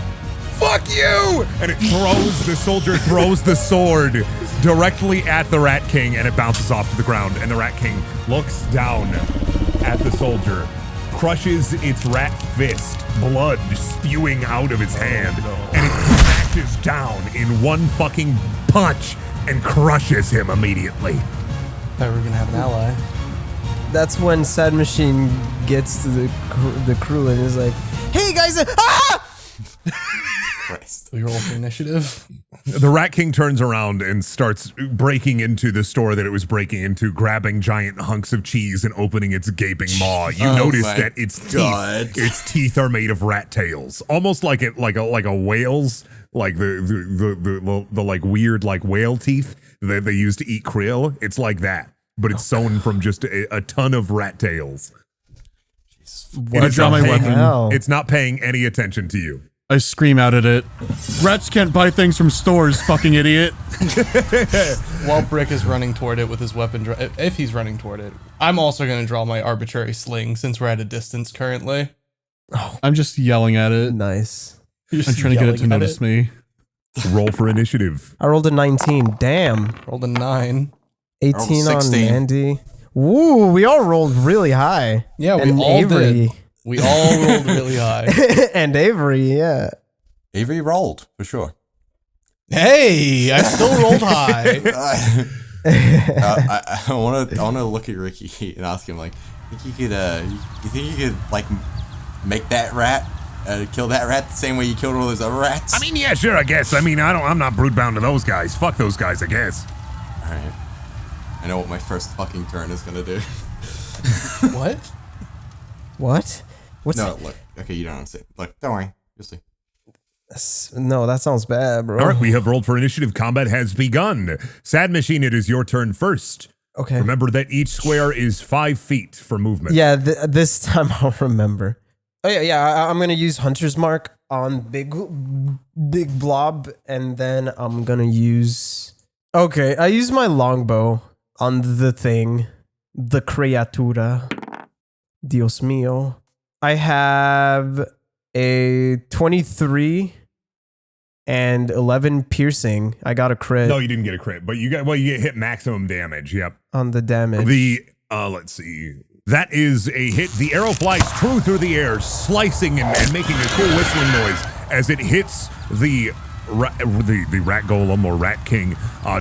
"Fuck you!" And the soldier throws the sword directly at the rat king, and it bounces off to the ground. And the rat king looks down at the soldier, crushes its rat fist, blood spewing out of his hand, and it smashes down in one fucking punch and crushes him immediately. Thought we were gonna have an ally. That's when Sad Machine gets to the crew and is like, "Hey guys, ah!" Christ. We roll for initiative. The Rat King turns around and starts breaking into the store that it was breaking into, grabbing giant hunks of cheese and opening its gaping maw. You notice my that God. its teeth are made of rat tails, almost like a whale's, like the like weird like whale teeth that they use to eat krill. It's like that, but it's sewn from just a ton of rat tails. I draw my weapon. Hell. It's not paying any attention to you. I scream out at it. Rats can't buy things from stores, fucking idiot. While Brick is running toward it with his weapon, if he's running toward it, I'm also going to draw my arbitrary sling since we're at a distance currently. I'm just yelling at it. Nice. I'm trying to get it to notice me. Roll for initiative. I rolled a 19. Damn. Rolled a 9. 18 on 16. Mandy. Woo, we all rolled really high. Yeah, we And all Avery. did. We all rolled really high. And Avery, yeah. Avery rolled, for sure. Hey, I still rolled high. I want to look at Ricky and ask him, like, you think you could like make that rat kill that rat the same way you killed all those other rats? I mean, yeah, sure, I guess. I mean, I'm not brood bound to those guys. Fuck those guys, I guess. All right. I know what my first fucking turn is gonna do. What? What? What's No, look. Okay, you don't understand. Look, don't worry. You'll see. No, that sounds bad, bro. All right, we have rolled for initiative. Combat has begun. Sad Machine, it is your turn first. Okay. Remember that each square is 5 feet for movement. Yeah, this time I'll remember. Oh yeah. I'm gonna use Hunter's Mark on big blob, and then I'm gonna use. Okay, I use my longbow on the thing, the criatura. Dios mío. I have a 23 and 11 piercing. I got a crit No, you didn't get a crit, but you get hit maximum damage. Yep. on the damage. Let's see. That is a hit. The arrow flies true through the air, slicing and making a cool whistling noise as it hits the rat golem or rat king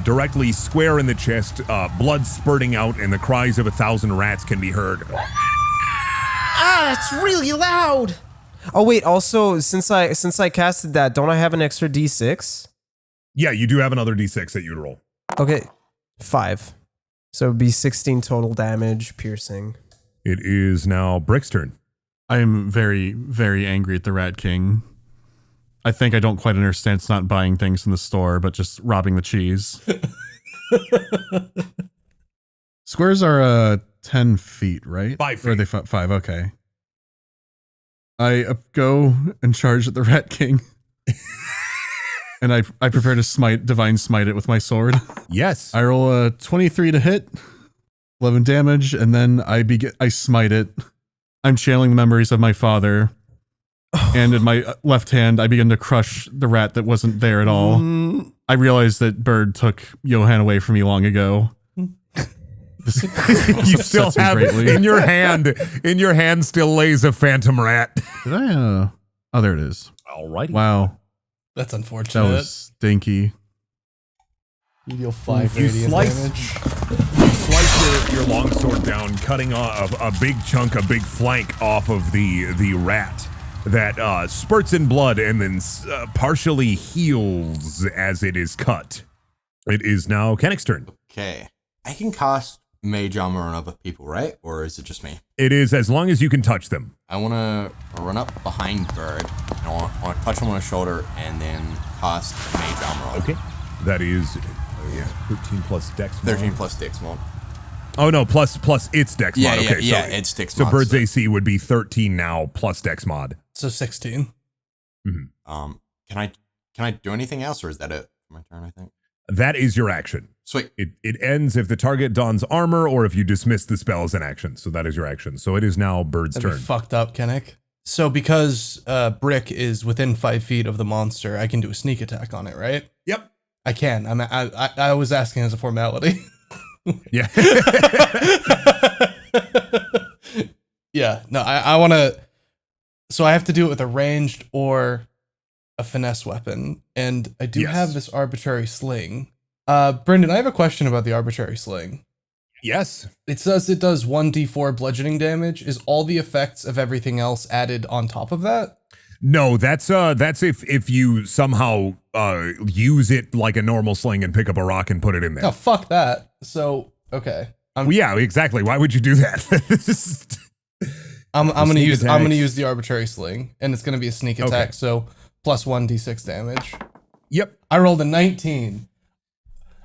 directly square in the chest. Blood spurting out, and the cries of 1,000 rats can be heard. Ah, that's really loud. Oh wait, also since I casted that, don't I have an extra D6? Yeah, you do have another d6 that you would roll. Okay, 5. So it'd be 16 total damage, piercing. It is now Brick's turn. I am very, very angry at the Rat King. I think I don't quite understand. It's not buying things in the store, but just robbing the cheese. Squares are 10 feet, right? 5 Or are they 5? Okay. I go and charge at the Rat King. And I prepare to divine smite it with my sword. Yes. I roll a 23 to hit. 11 damage, and then I smite it. I'm channeling the memories of my father. And in my left hand, I begin to crush the rat that wasn't there at all. I realized that Bird took Johan away from me long ago. You still have greatly. in your hand still lays a phantom rat. Did I? Oh, there it is. Alrighty. Wow. That's That unfortunate. was stinky. You deal 5 You radiant slice- damage. You slice your longsword down, cutting off a big chunk, a big flank off of the rat that spurts in blood and then partially heals as it is cut. It is now Kennick's turn. Okay. I can cast Mage Armor on other people, right? Or is it just me? It is as long as you can touch them. I want to run up behind Bird. And I want to touch him on the shoulder and then cast Mage Armor on him. Okay. That is 13 plus dex. 13 plus Dex mod. Oh no, plus its dex Yeah, mod. yeah, Okay, yeah, so, it's Dex so mod. Bird's AC would be 13 now plus dex mod. So 16. Can I do anything else, or is that it for my turn, I think? That is your action. Sweet. It ends if the target dons armor or if you dismiss the spell as an action. So that is your action. So it is now Bird's That'd turn. be fucked up, Kennick. So because Brick is within 5 feet of the monster, I can do a sneak attack on it, right? Yep. I can. I was asking as a formality. Yeah. Yeah. No, I want to. So I have to do it with a ranged or a finesse weapon, and I do Yes. have this arbitrary sling. Brendan, I have a question about the arbitrary sling. Yes. It says it does 1d4 bludgeoning damage. Is all the effects of everything else added on top of that? No, that's if you somehow use it like a normal sling and pick up a rock and put it in there. Oh, fuck that. So, okay. Well, yeah, exactly. Why would you do that? I'm gonna sneak use attacks. the arbitrary sling, and it's gonna be a sneak Okay. attack, so plus 1d6 damage. Yep. I rolled a 19.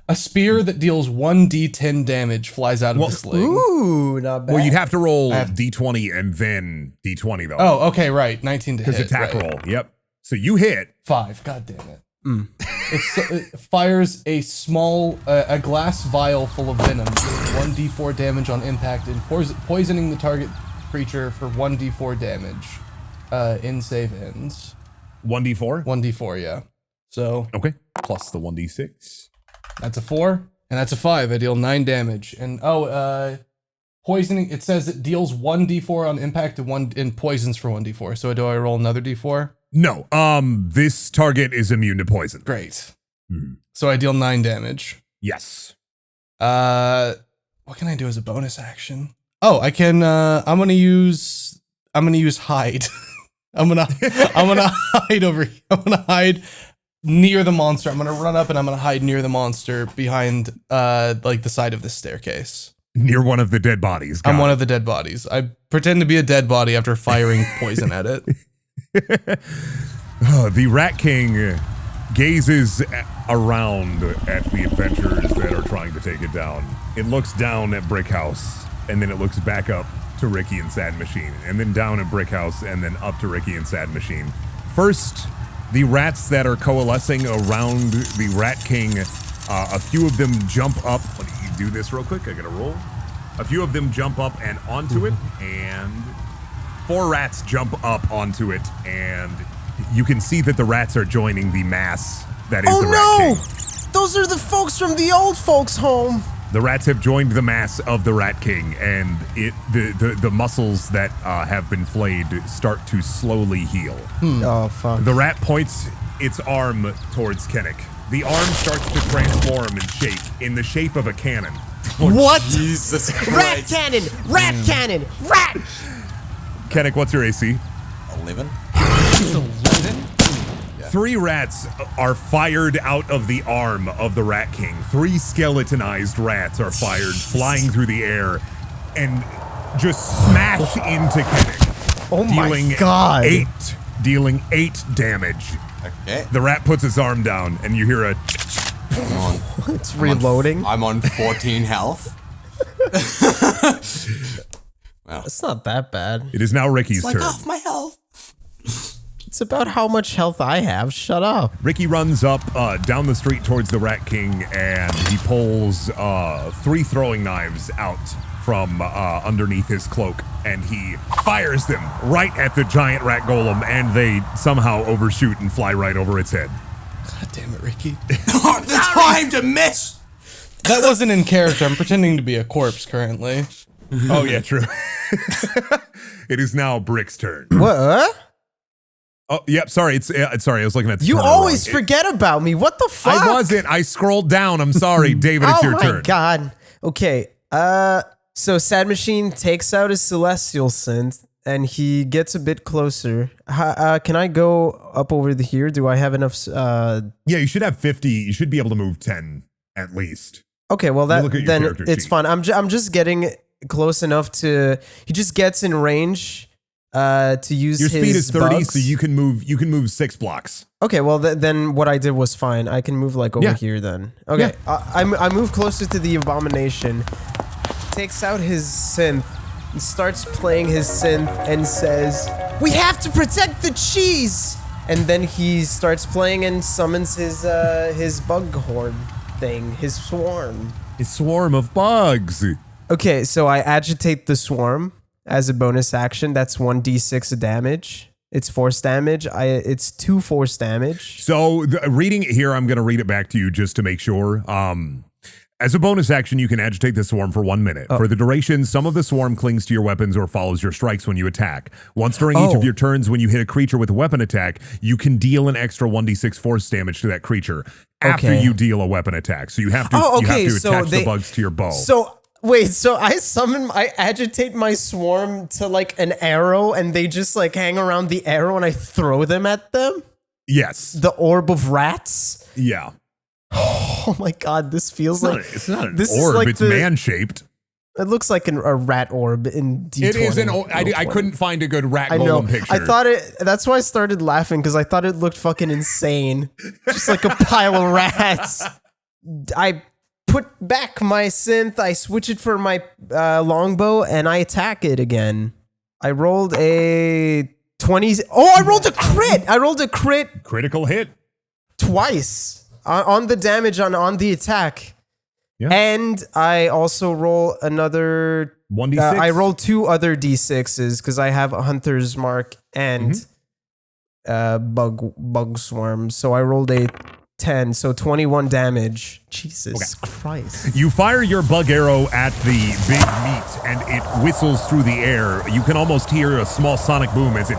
A spear that deals 1d10 damage flies out of Well, the sling. Ooh, not bad. Well, you'd have to roll I have- D20 and then D20 though. Oh, okay, right. 19 to hit. because attack right. roll. Yep. So you hit. 5. God damn it. It fires a small, a glass vial full of venom, doing 1d4 damage on impact, and poisoning the target creature for 1d4 damage. In save ends. 1d4. 1d4, yeah. So Okay. Plus the 1d6. that's a 4, and that's a 5. I deal 9 damage. And poisoning. It says it deals 1d4 on impact and poisons for 1d4. So do I roll another d4? No. This target is immune to poison. Great. Hmm. So I deal 9 damage. Yes. What can I do as a bonus action? Oh, I can. I'm gonna use hide. I'm gonna hide over. I'm gonna hide near the monster. I'm gonna run up and I'm gonna hide near the monster behind like the side of the staircase. Near one of the dead bodies. I'm Got one it. of the dead bodies. I pretend to be a dead body after firing poison at it. The Rat King gazes around at the adventurers that are trying to take it down. It looks down at Brick House, and then it looks back up to Ricky and Sad Machine, and then down at Brick House, and then up to Ricky and Sad Machine. First, the rats that are coalescing around the Rat King, a few of them jump up. Let me do this real quick. I gotta roll. A few of them jump up and onto it, and 4 rats jump up onto it, and you can see that the rats are joining the mass that is Oh the Rat no! King. Those are the folks from the old folks' home. The rats have joined the mass of the Rat King, and the muscles that have been flayed start to slowly heal. Oh fuck. The rat points its arm towards Kennick. The arm starts to transform and shake in the shape of a cannon. What? Jesus Rat Christ. cannon! Rat cannon! Rat! Kennick, what's your AC? 11? 3 rats are fired out of the arm of the Rat King. 3 skeletonized rats are fired, flying through the air, and just smash into Kennick. Oh my dealing God. 8 damage. Okay. The rat puts his arm down, and you hear a. It's reloading. I'm on 14 health. It's not that bad. It is now Ricky's Like turn. off my health. It's about how much health I have. Shut up. Ricky runs up down the street towards the Rat King, and he pulls 3 throwing knives out from underneath his cloak, and he fires them right at the giant rat golem, and they somehow overshoot and fly right over its head. God damn it, Ricky. The time to miss. That wasn't in character. I'm pretending to be a corpse currently. Oh yeah, true. It is now Brick's turn. What? Oh, yep. Sorry, it's sorry. I was looking at the You turn always wrong. forget about me. What the fuck? I wasn't. I scrolled down. I'm sorry, David. It's your turn. Oh my god. Okay. So Sad Machine takes out his celestial synth and he gets a bit closer. Can I go up over here? Do I have enough? Yeah, you should have 50. You should be able to move 10 at least. Okay. Well, Look at your then character it's sheet. fine. I'm just getting close enough to. He just gets in range. To use Your his speed is 30, bugs. so you can move 6 blocks. Okay, well then what I did was fine. I can move like over Yeah. here then. Okay, I move closer to the abomination. Takes out his synth, and starts playing his synth, and says, "We have to protect the cheese." And then he starts playing and summons his bug horde thing, his swarm. A swarm of bugs. Okay, so I agitate the swarm as a bonus action. That's 1d6 of damage. It's force damage. It's 2 force damage. So reading it here, I'm going to read it back to you just to make sure. As a bonus action, you can agitate the swarm for 1 minute. For the duration, some of the swarm clings to your weapons or follows your strikes when you attack. Once during each of your turns, when you hit a creature with a weapon attack, you can deal an extra 1d6 force damage to that creature after you deal a weapon attack. So you have to, attach the bugs to your bow. So wait, so I agitate my swarm to like an arrow and they just like hang around the arrow and I throw them at them? Yes. The orb of rats? Yeah. Oh my god, this feels It's not an this is orb. like It's man-shaped. It looks like a rat orb in D20. It is an. I couldn't find a good rat I know. golem picture. I thought it. That's why I started laughing because I thought it looked fucking insane, just like a pile of rats. I put back my synth. I switch it for my longbow, and I attack it again. I rolled a 20. Oh, I rolled a crit. I rolled a crit Critical hit. twice on the damage on the attack. Yeah. And I also roll another 1d6. I rolled 2 other d6s because I have a hunter's mark and bug swarm. So I rolled a 10, so 21 damage. Jesus Christ! You fire your bug arrow at the big meat, and it whistles through the air. You can almost hear a small sonic boom as it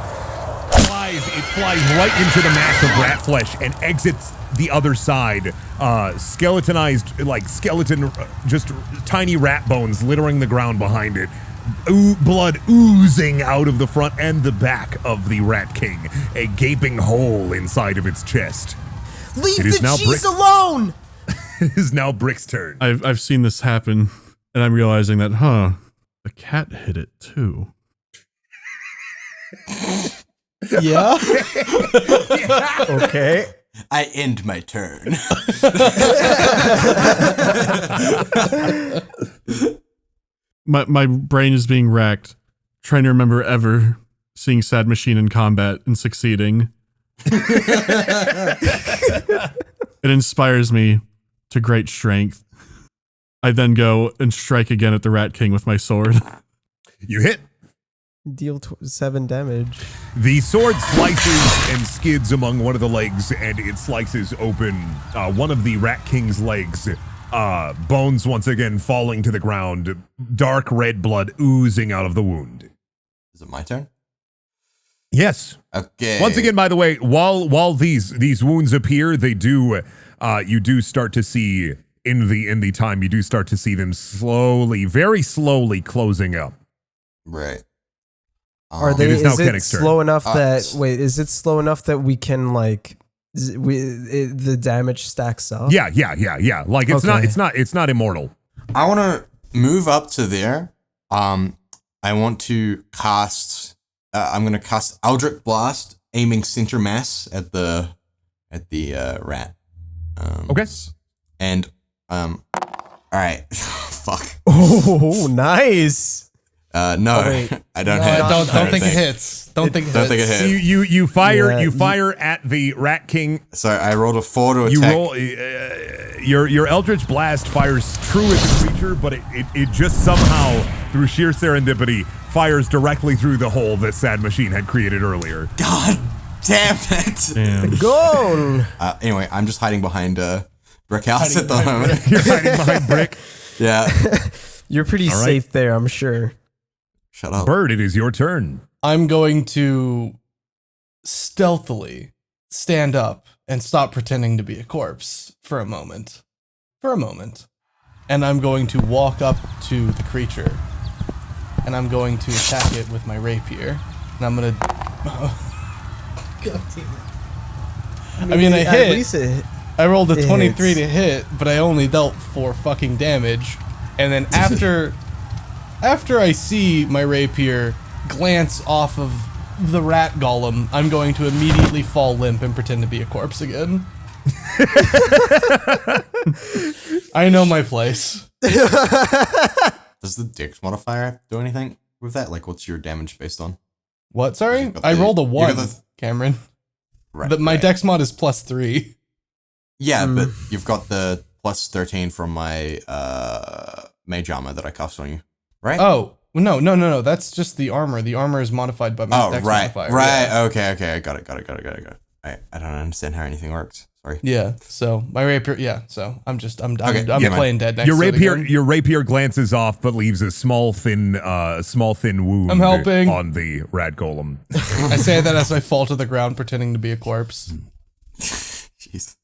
flies. It flies right into the mass of rat flesh and exits the other side. Skeletonized, like skeleton, just tiny rat bones littering the ground behind it. Blood oozing out of the front and the back of the Rat King. A gaping hole inside of its chest. Leave It is the now cheese Brick's- alone! It is now Brick's turn. I've seen this happen, and I'm realizing that, the cat hit it too. Yeah. Okay. I end my turn. My brain is being racked, trying to remember ever seeing Sad Machine in combat and succeeding. It inspires me to great strength. I then go and strike again at the Rat King with my sword. You hit. Deal 7 damage. The sword slices and skids among one of the legs, and it slices open one of the Rat King's legs. Bones once again falling to the ground. Dark red blood oozing out of the wound. Is it my turn? Yes. Okay. Once again, by the way, while these wounds appear, they do you do start to see in the time you do start to see them slowly, very slowly closing up. Right. Are they? It is now Is it Kennick's turn. slow enough that? Wait, is it slow enough that we can like? The damage stacks up. Yeah. Like it's Okay. it's not immortal. I want to move up to there. I want to cast. I'm going to cast Eldritch Blast, aiming center mass at the rat. Okay. And all right. Fuck. Oh, nice. No, wait. I don't No, hit. don't think it hits. Don't think it Don't think it hits. hit. You fire Yeah, you fire at the Rat King. So I rolled a 4 to You attack. roll your Eldritch Blast fires true at the creature, but it just somehow through sheer serendipity fires directly through the hole that Sad Machine had created earlier. God damn it! Damn. Goal. Anyway, I'm just hiding behind brick house at the moment. You're hiding behind Brick. Yeah. You're pretty All right. safe there, I'm sure. Shut up. Bird, it is your turn. I'm going to stealthily stand up and stop pretending to be a corpse for a moment. And I'm going to walk up to the creature. And I'm going to attack it with my rapier. And I'm going to... God damn it. I mean, I At hit. least it I rolled a It 23 hits. to hit, but I only dealt 4 fucking damage. And then after I see my rapier glance off of the rat golem, I'm going to immediately fall limp and pretend to be a corpse again. I know my place. Does the Dex modifier do anything with that? Like, what's your damage based on? What? Sorry? You got I the- rolled a you 1, got the- Cameron. Right. My right. dex mod is +3. Yeah, but you've got the plus 13 from my mage armor that I cast on you, right? Oh, no. That's just the armor. The armor is modified by my Oh, dex right. modifier. Right. Yeah. Okay. I got it. I don't understand how anything works. Sorry. Yeah, so my rapier, so I'm Okay, I'm yeah, playing dead next Your to the rapier gun. your rapier glances off, but leaves a small thin wound I'm helping. on the rat golem. I say that as I fall to the ground pretending to be a corpse. Jeez.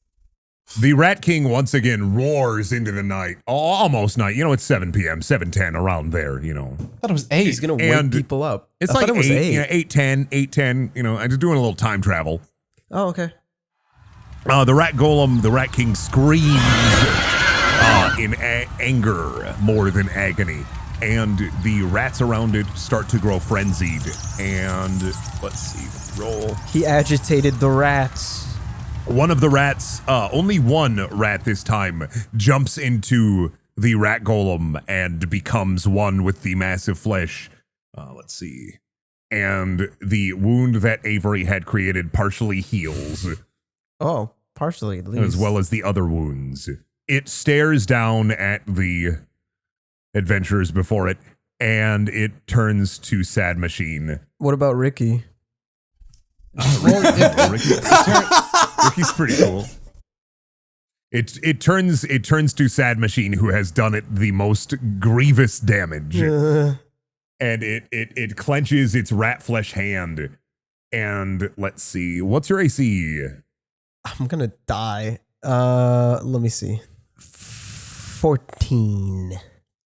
The Rat King once again roars into the night, almost night. You know, it's 7 p.m., 7:10, around there. You know, I thought it was 8. He's gonna wake And people up. it's I like thought it was 8, 8:10, 8:10. You know, I'm just doing a little time travel. Oh, okay. The Rat Golem, the Rat King screams in anger more than agony. And the rats around it start to grow frenzied. And let's see, roll. He agitated the rats. One of the rats, only one rat this time, jumps into the Rat Golem and becomes one with the massive flesh. Let's see. And the wound that Avery had created partially heals, Oh, partially at least. as well as the other wounds. It stares down at the adventurers before it, and it turns to Sad Machine. What about Ricky? Ricky's pretty cool. It turns to Sad Machine, who has done it the most grievous damage, and it clenches its rat flesh hand. And let's see, what's your AC? I'm gonna die. Let me see. 14.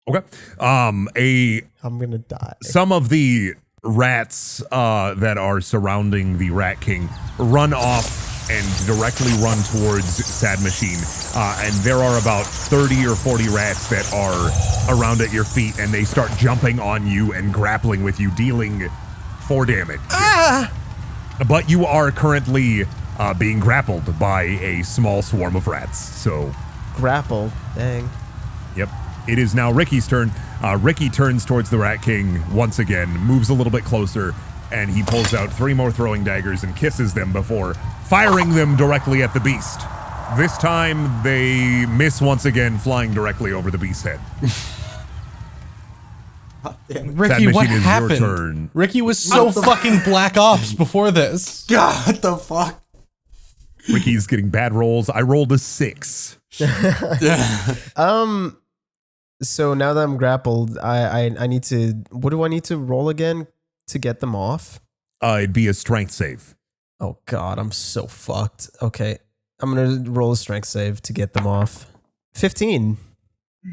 Okay. I'm gonna die. Some of the rats that are surrounding the Rat King run off and directly run towards Sad Machine. And there are about 30 or 40 rats that are around at your feet, and they start jumping on you and grappling with you, dealing 4 damage. But you are currently being grappled by a small swarm of rats. So, Grapple. Dang. yep. It is now Ricky's turn. Ricky turns towards the Rat King once again, moves a little bit closer, and he pulls out 3 more throwing daggers and kisses them before firing them directly at the beast. This time, they miss once again, flying directly over the beast's head. Ricky, Sad what Machine, is your happened? turn. Ricky was so fucking Black Ops before this. God, what the fuck? Ricky's getting bad rolls. I rolled a 6. So now that I'm grappled, I need to. What do I need to roll again to get them off? It'd be a strength save. Oh God, I'm so fucked. Okay, I'm gonna roll a strength save to get them off. 15.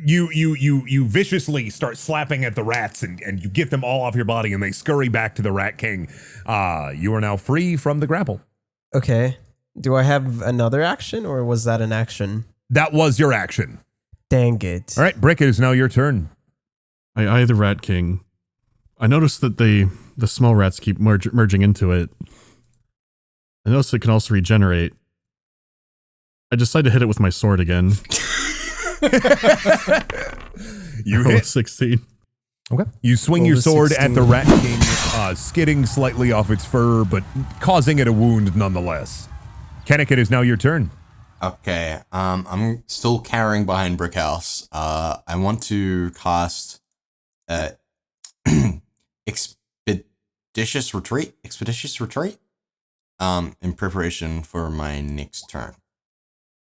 You viciously start slapping at the rats and you get them all off your body and they scurry back to the Rat King. You are now free from the grapple. Okay. Do I have another action or was that an action? That was your action. Dang it. All right, Brick, it is now your turn. I eye the Rat King. I notice that the small rats keep merging into it. I notice it can also regenerate. I decide to hit it with my sword again. You Roll a hit. 16. Okay. You swing Roll your a sword 16. at the Rat King, skidding slightly off its fur, but causing it a wound nonetheless. Kennick, it is now your turn. Okay, I'm still carrying behind Brickhouse. I want to cast Expeditious Retreat, in preparation for my next turn.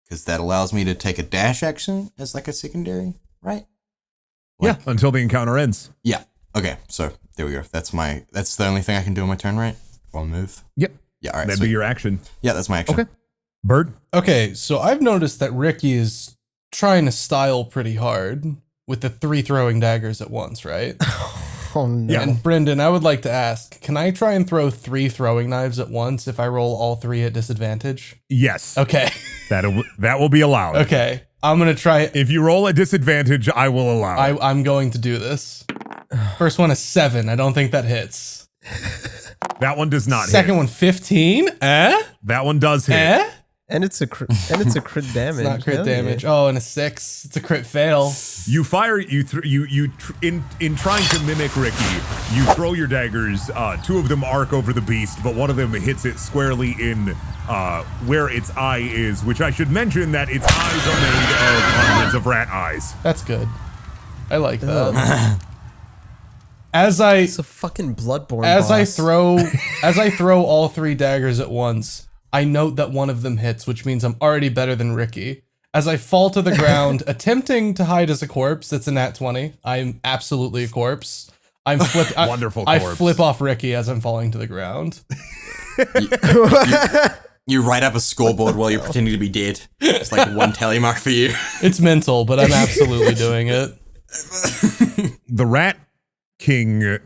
Because that allows me to take a dash action as like a secondary, right? Yeah, until the encounter ends. Yeah. Okay, so there we go. That's the only thing I can do on my turn, right? One move. Yep. Yeah, all right. That'd sweet. be your action. Yeah, that's my action. Okay. Bird? Okay, so I've noticed that Ricky is trying to style pretty hard with the 3 throwing daggers at once, right? Oh no. And Brendan, I would like to ask, can I try and throw 3 throwing knives at once if I roll all 3 at disadvantage? Yes. Okay. That will be allowed. Okay. I'm going to try it. If you roll at disadvantage, I will allow. I'm going to do this. First one is 7. I don't think that hits. That one does not Second hit. one, 15. That one does hit. And it's a crit damage. It's not crit Hell damage. yeah. Oh, and a 6. It's a crit fail. You fire. In trying to mimic Ricky, you throw your daggers. 2 of them arc over the beast, but one of them hits it squarely in where its eye is. Which I should mention that its eyes are made of hundreds of rat eyes. That's good. I like that. As I It's a fucking Bloodborne as I boss. throw all 3 daggers at once, I note that one of them hits, which means I'm already better than Ricky. As I fall to the ground, attempting to hide as a corpse, that's a nat 20. I'm absolutely a corpse. Wonderful I corpse. flip off Ricky as I'm falling to the ground. You write up a scoreboard while you're pretending to be dead. It's like 1 tally mark for you. It's mental, but I'm absolutely doing it. The Rat King,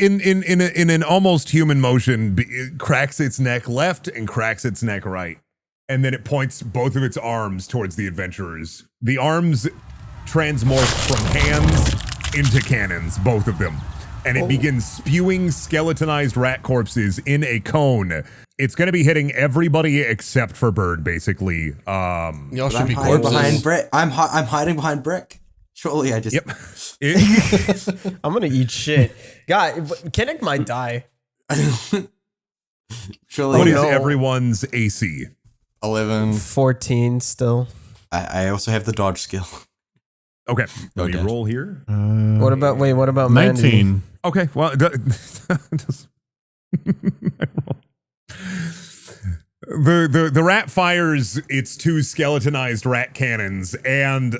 in an almost human motion, cracks its neck left and cracks its neck right, and then it points both of its arms towards the adventurers. The arms transmorph from hands into cannons, both of them, and it begins spewing skeletonized rat corpses in a cone. It's going to be hitting everybody except for Bird, basically. Y'all should I'm be hiding behind corpses. Brick. I'm hiding behind Brick. Surely I just. Yep. I'm gonna eat shit. God, Kennick might die. Surely. What is no. everyone's AC? 11. 14 still. I also have the dodge skill. Okay, let me Dash. roll here. What about Mandy? 19. Okay, well, the rat fires its 2 skeletonized rat cannons, and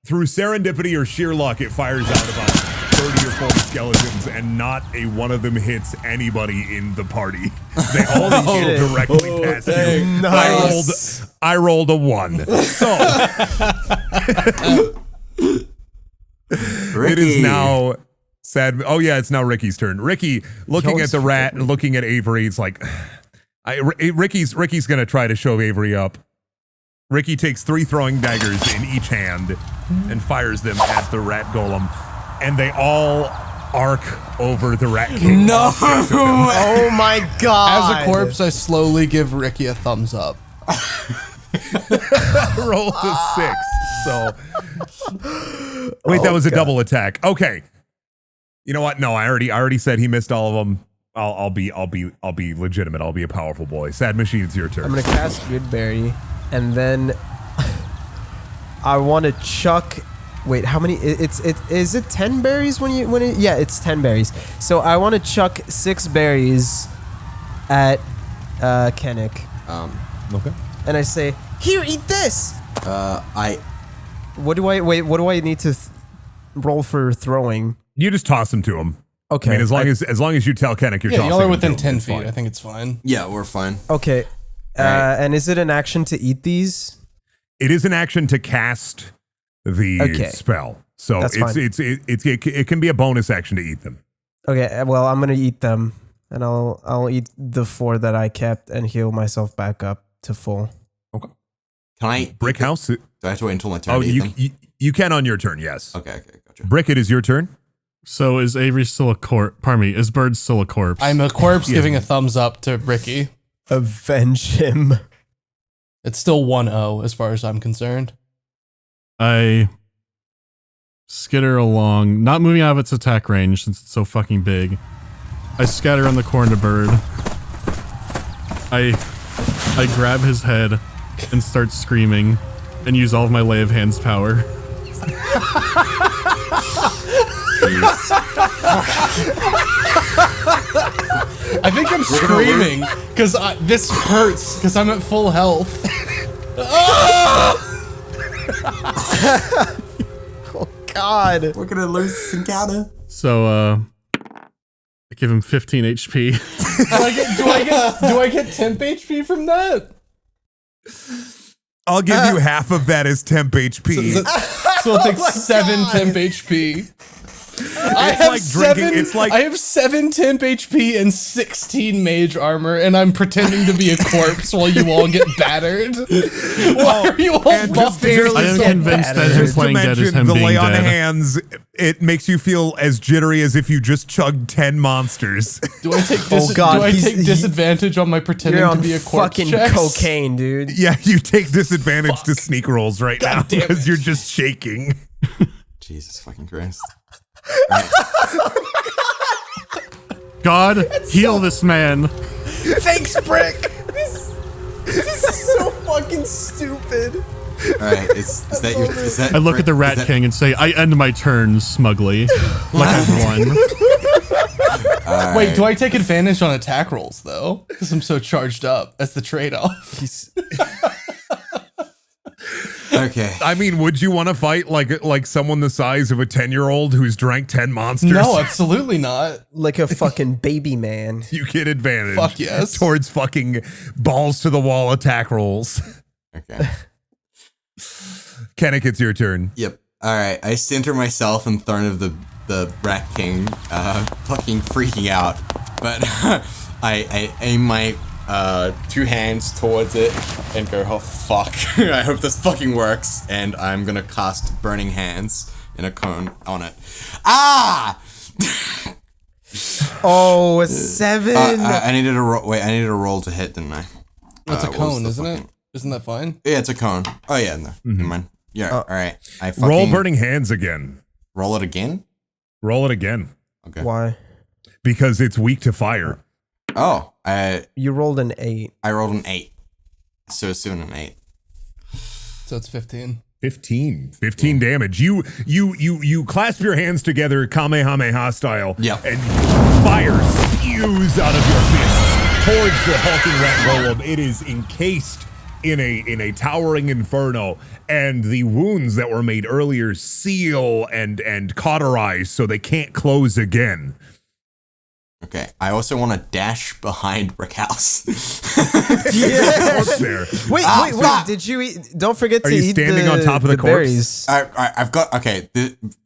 through serendipity or sheer luck, it fires out about 30 or 40 skeletons, and not a one of them hits anybody in the party. They all go directly past you. Nice. I rolled a 1. So it is now sad. Oh yeah, it's now Ricky's turn. Ricky, looking at the rat and looking at Avery, it's like, Ricky's gonna try to shove Avery up. Ricky takes 3 throwing daggers in each hand and fires them at the rat golem, and they all arc over the rat king. No! Oh my god. As a corpse, I slowly give Ricky a thumbs up. Roll to 6. So wait, that was a double attack. Okay. You know what? No, I already said he missed all of them. I'll be legitimate. I'll be a powerful boy. Sad Machine, it's your turn. I'm gonna cast Goodberry, and then I want to chuck. Wait, how many? Is it 10 berries yeah, it's 10 berries. So I want to chuck 6 berries at Kennick, Okay. and I say, "Here, eat this." I. What do I need to roll for throwing? You just toss them to him. Okay. I mean, as long as you tell Kennick you're Yeah, tossing y'all are them within to him, 10 it's feet. fine. I think it's fine. Yeah, we're fine. Okay. Right. And is it an action to eat these? It is an action to cast the spell. So That's fine. it can be a bonus action to eat them. Okay. Well, I'm gonna eat them, and I'll eat the 4 that I kept and heal myself back up to full. Okay. Can I? Brick House. Do I have to wait until my turn? Oh, to eat them? you can on your turn. Yes. Okay, gotcha. Brick, it is your turn. So is Avery still a corpse? Pardon me, is Bird still a corpse? I'm a corpse giving a thumbs up to Ricky. Avenge him. It's still 1-0 as far as I'm concerned. I skitter along, not moving out of its attack range since it's so fucking big. I scatter on the corner bird. I grab his head and start screaming and use all of my lay of hands power. I think I'm screaming because this hurts because I'm at full health. Oh God. We're gonna lose this encounter. So, I give him 15 HP. Do I get temp HP from that? I'll give you half of that as temp HP. So it'll take 7 temp HP. I have 7 temp HP and 16 mage armor, and I'm pretending to be a corpse while you all get battered. Why are you all and just buffing? I am convinced that him playing dead is him the being lay on dead. hands, it makes you feel as jittery as if you just chugged 10 monsters. Do I take he's- disadvantage on my pretending You're to on be a corpse fucking checks? cocaine, dude. Yeah, you take disadvantage to sneak rolls right now damn it. because you're just shaking. Jesus fucking Christ. God, heal this man. Thanks, Brick. This is so fucking stupid. Alright, is that I look at the Rat King and say, I end my turn smugly, like I've won. Wait, do I take advantage on attack rolls though? Because I'm so charged up. That's the trade-off. Okay. I mean, would you want to fight like someone the size of a 10-year-old who's drank 10 monsters? No, absolutely not. Like a fucking baby man. You get advantage. Fuck yes. Towards fucking balls to the wall attack rolls. Okay. Kennick, it's your turn. Yep. Alright, I center myself in front of the Rat King, fucking freaking out. But I aim my 2 hands towards it and go, oh fuck, I hope this fucking works. And I'm gonna cast Burning Hands in a cone on it. Ah! Oh, a 7. I needed a roll. Wait, I needed a roll to hit, didn't I? That's a what was cone, the isn't it? fucking- Isn't that fine? Yeah, it's a cone. Oh yeah, no, never mind. Yeah, all right. I fucking Roll burning hands again. roll it again. Roll it again. Okay. Why? Because it's weak to fire. Oh, I You rolled an 8. rolled an 8. So soon an 8. So it's 15. 15 damage. You clasp your hands together, Kamehameha style. Yep. And fire spews out of your fists towards the hulking rat golem. It is encased in a towering inferno, and the wounds that were made earlier seal and cauterize so they can't close again. Okay. I also want to dash behind Brickhouse. Corpse there. Wait, Ah, wait. fuck. Did you eat? Don't forget Are to you eat standing on top of the corpse? berries. I've got okay.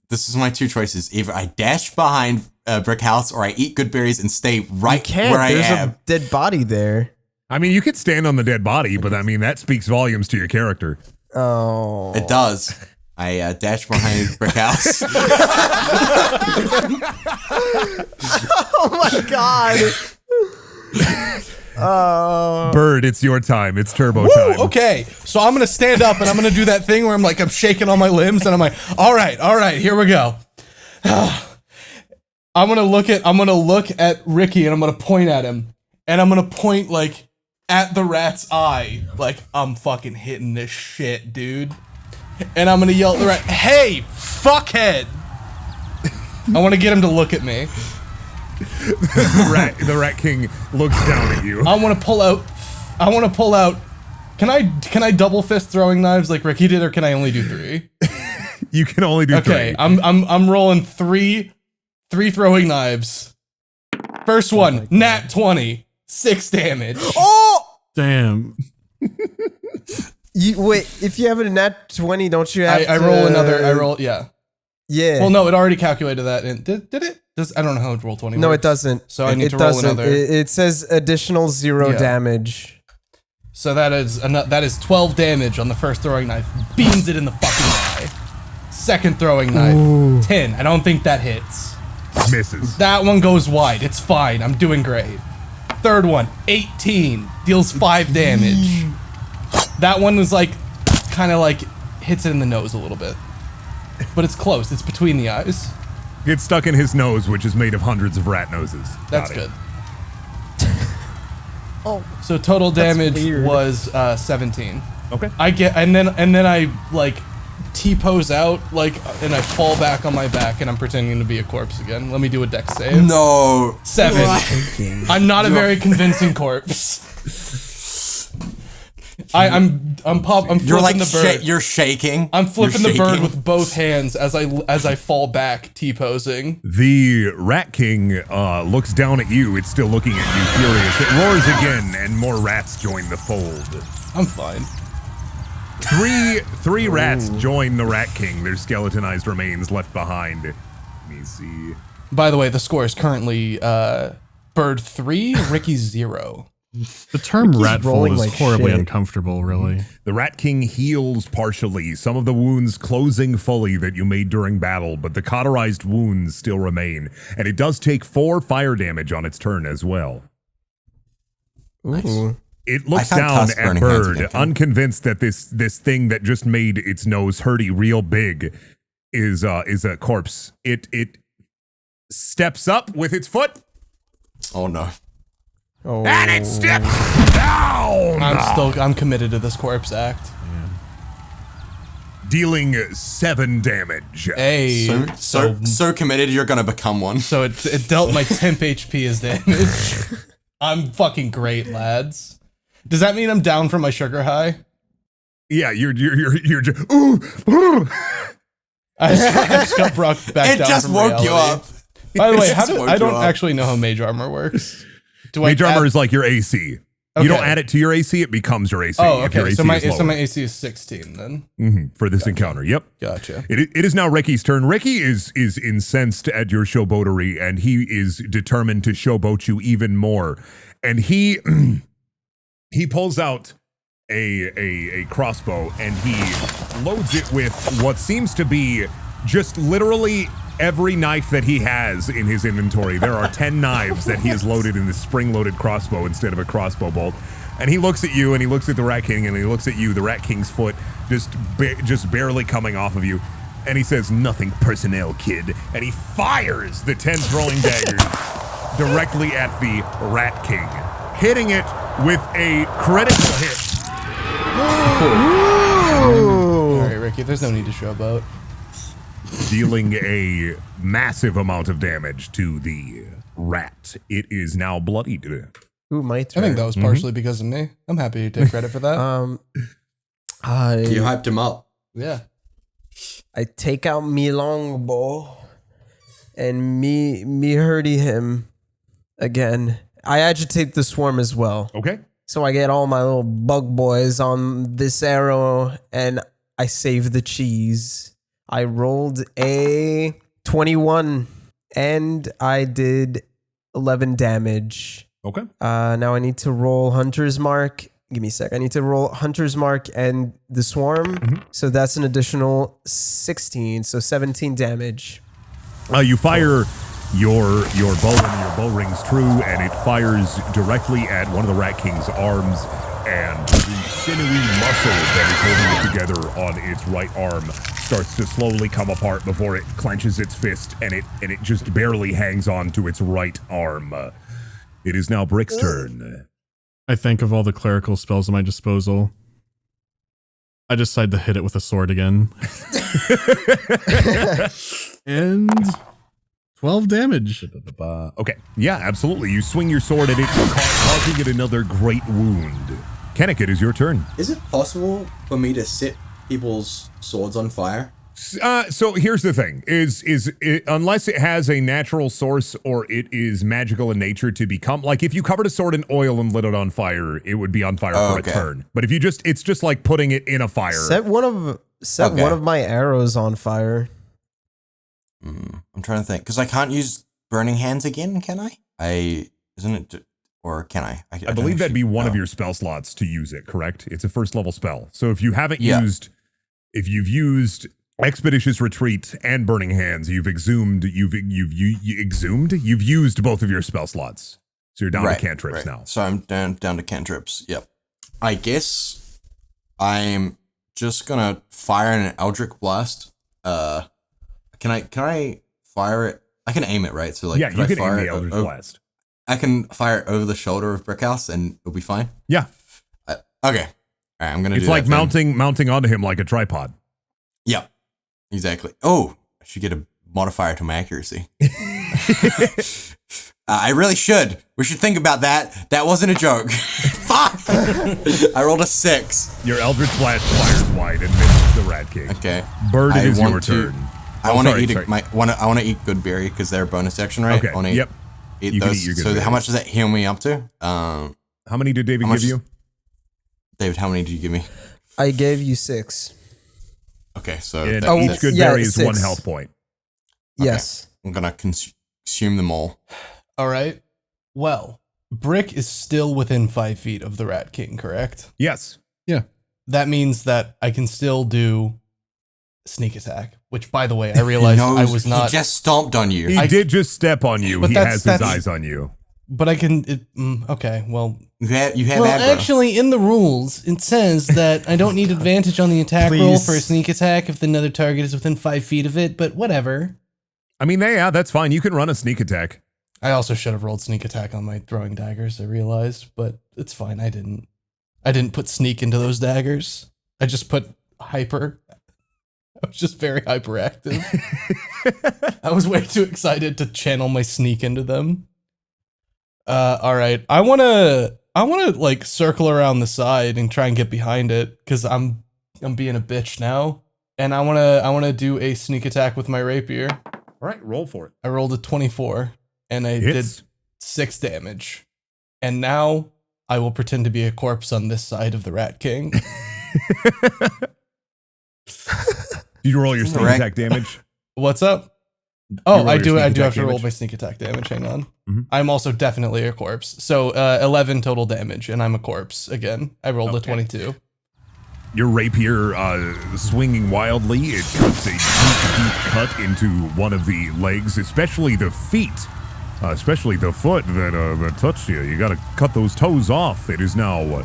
This is my 2 choices. Either I dash behind Brickhouse, or I eat good berries and stay right Can't. where I There's am. a dead body there. I mean, you could stand on the dead body, but I mean, that speaks volumes to your character. Oh. It does. I dash behind Brickhouse. Oh my god. Bird, it's your time. It's turbo time. Woo, okay, so I'm gonna stand up and I'm gonna do that thing where I'm shaking all my limbs and I'm like, all right, here we go. I'm gonna look at Ricky and I'm gonna point at him and I'm gonna point like at the rat's eye, like I'm fucking hitting this shit, dude. And I'm gonna yell at the rat, hey, fuckhead! I want to get him to look at me. The rat king looks down at you. I want to pull out. Can I double fist throwing knives like Ricky did, or can I only do 3? You can only do 3. Okay, I'm rolling 3 throwing knives. First one, nat 20, 6 damage. Oh! Damn. Wait, if you have a nat 20, don't you have I to... roll another. I roll, yeah. Yeah. Well, no, it already calculated that. And did it? I don't know how roll 20 No, works. it doesn't. So I need it to roll doesn't. another. It says additional 0 Yeah. damage. So that is 12 damage on the first throwing knife. Beans it in the fucking eye. Second throwing knife, 10. I don't think that hits. Misses. That one goes wide. It's fine. I'm doing great. Third one, 18. Deals 5 damage. That one was like, kind of like, hits it in the nose a little bit. But it's close. It's between the eyes. Gets stuck in his nose, which is made of hundreds of rat noses. That's Got it. good. Oh, So total That's damage weird. was 17. Okay. I get, and then I like T-pose out, like, and I fall back on my back, and I'm pretending to be a corpse again. Let me do a dex save. No. 7. okay. I'm not a very convincing corpse. I'm flipping You're like the bird. you're shaking. I'm flipping You're the bird shaking. with both hands as I fall back, T-posing. The Rat King looks down at you. It's still looking at you, furious. It roars again, and more rats join the fold. I'm fine. Three rats join the Rat King. Their skeletonized remains left behind. Let me see. By the way, the score is currently Bird 3, Ricky 0. The term ratful rolling is like horribly shit. uncomfortable, really. The Rat King heals partially, some of the wounds closing fully that you made during battle, but the cauterized wounds still remain. And it does take 4 fire damage on its turn as well. Ooh. It looks I found down Tusk at burning hands Bird, again, too. unconvinced that this thing that just made its nose hurty real big is a corpse. It steps up with its foot. Oh no. Oh. And it steps down. I'm committed to this corpse act. Dealing 7 damage. Hey, So committed you're gonna become one. so it dealt my temp HP as damage. I'm fucking great, lads. Does that mean I'm down from my sugar high? Yeah, you're just ooh. I just got brought back It down just from woke you reality. up. By the way, It just woke I you don't up. actually know how mage armor works. Do Mage I armor add- is like your AC. Okay. You don't add it to your AC; it becomes your AC. Oh, if your okay. AC So my is lower. AC is 16 then. For this encounter. Yep. Gotcha. It is now Ricky's turn. Ricky is incensed at your showboatery, and he is determined to showboat you even more. And he he pulls out a crossbow, and he loads it with what seems to be just literally every knife that he has in his inventory. There are 10 knives that he has loaded in this spring-loaded crossbow instead of a crossbow bolt. And he looks at you, and he looks at the Rat King, and he looks at you, the Rat King's foot, just barely coming off of you. And he says, "Nothing personnel, kid." And he fires the 10 throwing daggers directly at the Rat King, hitting it with a critical hit. All right, Ricky. There's no need to showboat. Dealing a massive amount of damage to the rat. It is now bloodied. Ooh, my I turn. think that was partially because of me. I'm happy to take credit for that. You I hyped him up. Yeah. take out me longbow and me hurty him again. I agitate the swarm as well. Okay. So I get all my little bug boys on this arrow and I save the cheese. I rolled a 21 and I did 11 damage. Okay. Now I need to roll Hunter's Mark. Give me a sec. I need to roll Hunter's Mark and the Swarm. So that's an additional 16. So 17 damage. You fire your bow, and your bow rings true, and it fires directly at one of the Rat King's arms, and the sinewy muscle that is holding it together on its right arm starts to slowly come apart before it clenches its fist, and it just barely hangs on to its right arm. It is now Brick's turn. I think of all the clerical spells at my disposal. I decide to hit it with a sword again. And 12 damage. Okay, yeah, absolutely. You swing your sword at it, causing it another great wound. Kennick, it is your turn. Is it possible for me to set people's swords on fire? So here's the thing: is it, unless it has a natural source or it is magical in nature to become, like if you covered a sword in oil and lit it on fire, it would be on fire for a turn. But if you it's just like putting it in a fire. Set one of my arrows on fire. I'm trying to think because I can't use burning hands again, can I? Or can I? I believe that'd be one of your spell slots to use it. Correct? It's a first level spell. So if you haven't used, if you've used Expeditious Retreat and Burning Hands, you've exhumed. You've used both of your spell slots. So you're down to cantrips now. So I'm down to cantrips. Yep. I guess I'm just gonna fire an Eldritch Blast Can I fire it? I can aim it, right? So like, Yeah, could you I can fire aim it the Eldritch Blast. I can fire it over the shoulder of Brickhouse, and it'll be fine. Yeah, Okay. All right, I'm gonna. it's do like that then. mounting onto him like a tripod. Yep. Exactly. Oh, I should get a modifier to my accuracy. I really should. We should think about that. That wasn't a joke. Fuck! I rolled a 6. Your Eldritch Blast fires wide and misses the Rat King. Okay. Bird, it I is want your to- turn. I want to sorry, eat sorry. I want to eat good berry because they're a bonus action, right? Okay, I wanna yep. Eat You can those. eat your good So berry. how much does that heal me up to? How many did David How much- give you? David, how many did you give me? I gave you 6. Okay, so And Oh, each good yeah, berry is 6. 1 health point. Yes. I'm gonna consume them all. All right. Well, Brick is still within 5 feet of the Rat King, correct? Yes. That means that I can still do sneak attack, which, by the way, I realized I was not. He just stomped on you. He did just step on you. But He that's- has his that's- eyes on you. But I can. Okay, well. You have Well, aggro. actually, in the rules, it says that I don't need advantage on the attack roll Please. for a sneak attack if another target is within 5 feet of it, but whatever. I mean, yeah, that's fine. You can run a sneak attack. I also should have rolled sneak attack on my throwing daggers, I realized, but it's fine. I didn't put sneak into those daggers. I just put hyper. I was just very hyperactive. I was way too excited to channel my sneak into them. All right. I wanna like circle around the side and try and get behind it because I'm being a bitch now, and I wanna do a sneak attack with my rapier. All right, roll for it. I rolled a 24 and I Hits. did 6 damage. And now I will pretend to be a corpse on this side of the Rat King. Did you roll your sneak Correct. attack damage? What's up? You Oh, roll I your do sneak have attack to roll damage? my sneak attack damage. Hang on. Mhm. I'm also definitely a corpse. So 11 total damage and I'm a corpse again. I rolled a Okay. 22. Your rapier swinging wildly, it cuts a deep cut into one of the legs, especially the feet, especially the foot that touched you. You gotta cut those toes off. It is now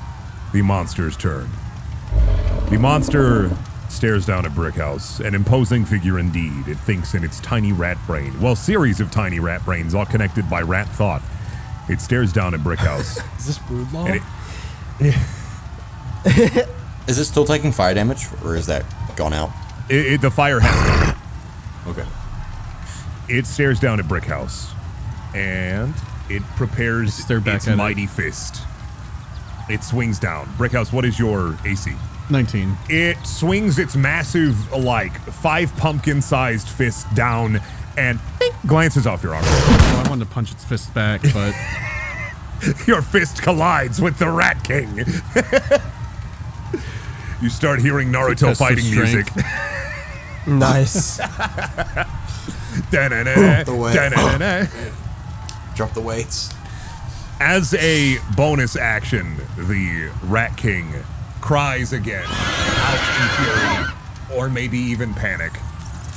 the monster's turn. The monster stares down at Brickhouse, an imposing figure indeed. It thinks in its tiny rat brain, well, series of tiny rat brains all connected by rat thought. It stares down at Brickhouse. Is this brood law? And Is it still taking fire damage, or is that gone out? the fire has gone. Okay. It stares down at Brickhouse, and it prepares Stare back its at it. mighty fist. It swings down. Brickhouse, what is your AC? 19. It swings its massive, like, 5 pumpkin-sized fist down and glances off your arm. Well, I wanted to punch its fist back, but Your fist collides with the Rat King. You start hearing Naruto Test of fighting music. strength. Nice. Da-na-na, The way- da-na-na-na. Drop the weights. As a bonus action, the Rat King cries again, out in fury, or maybe even panic.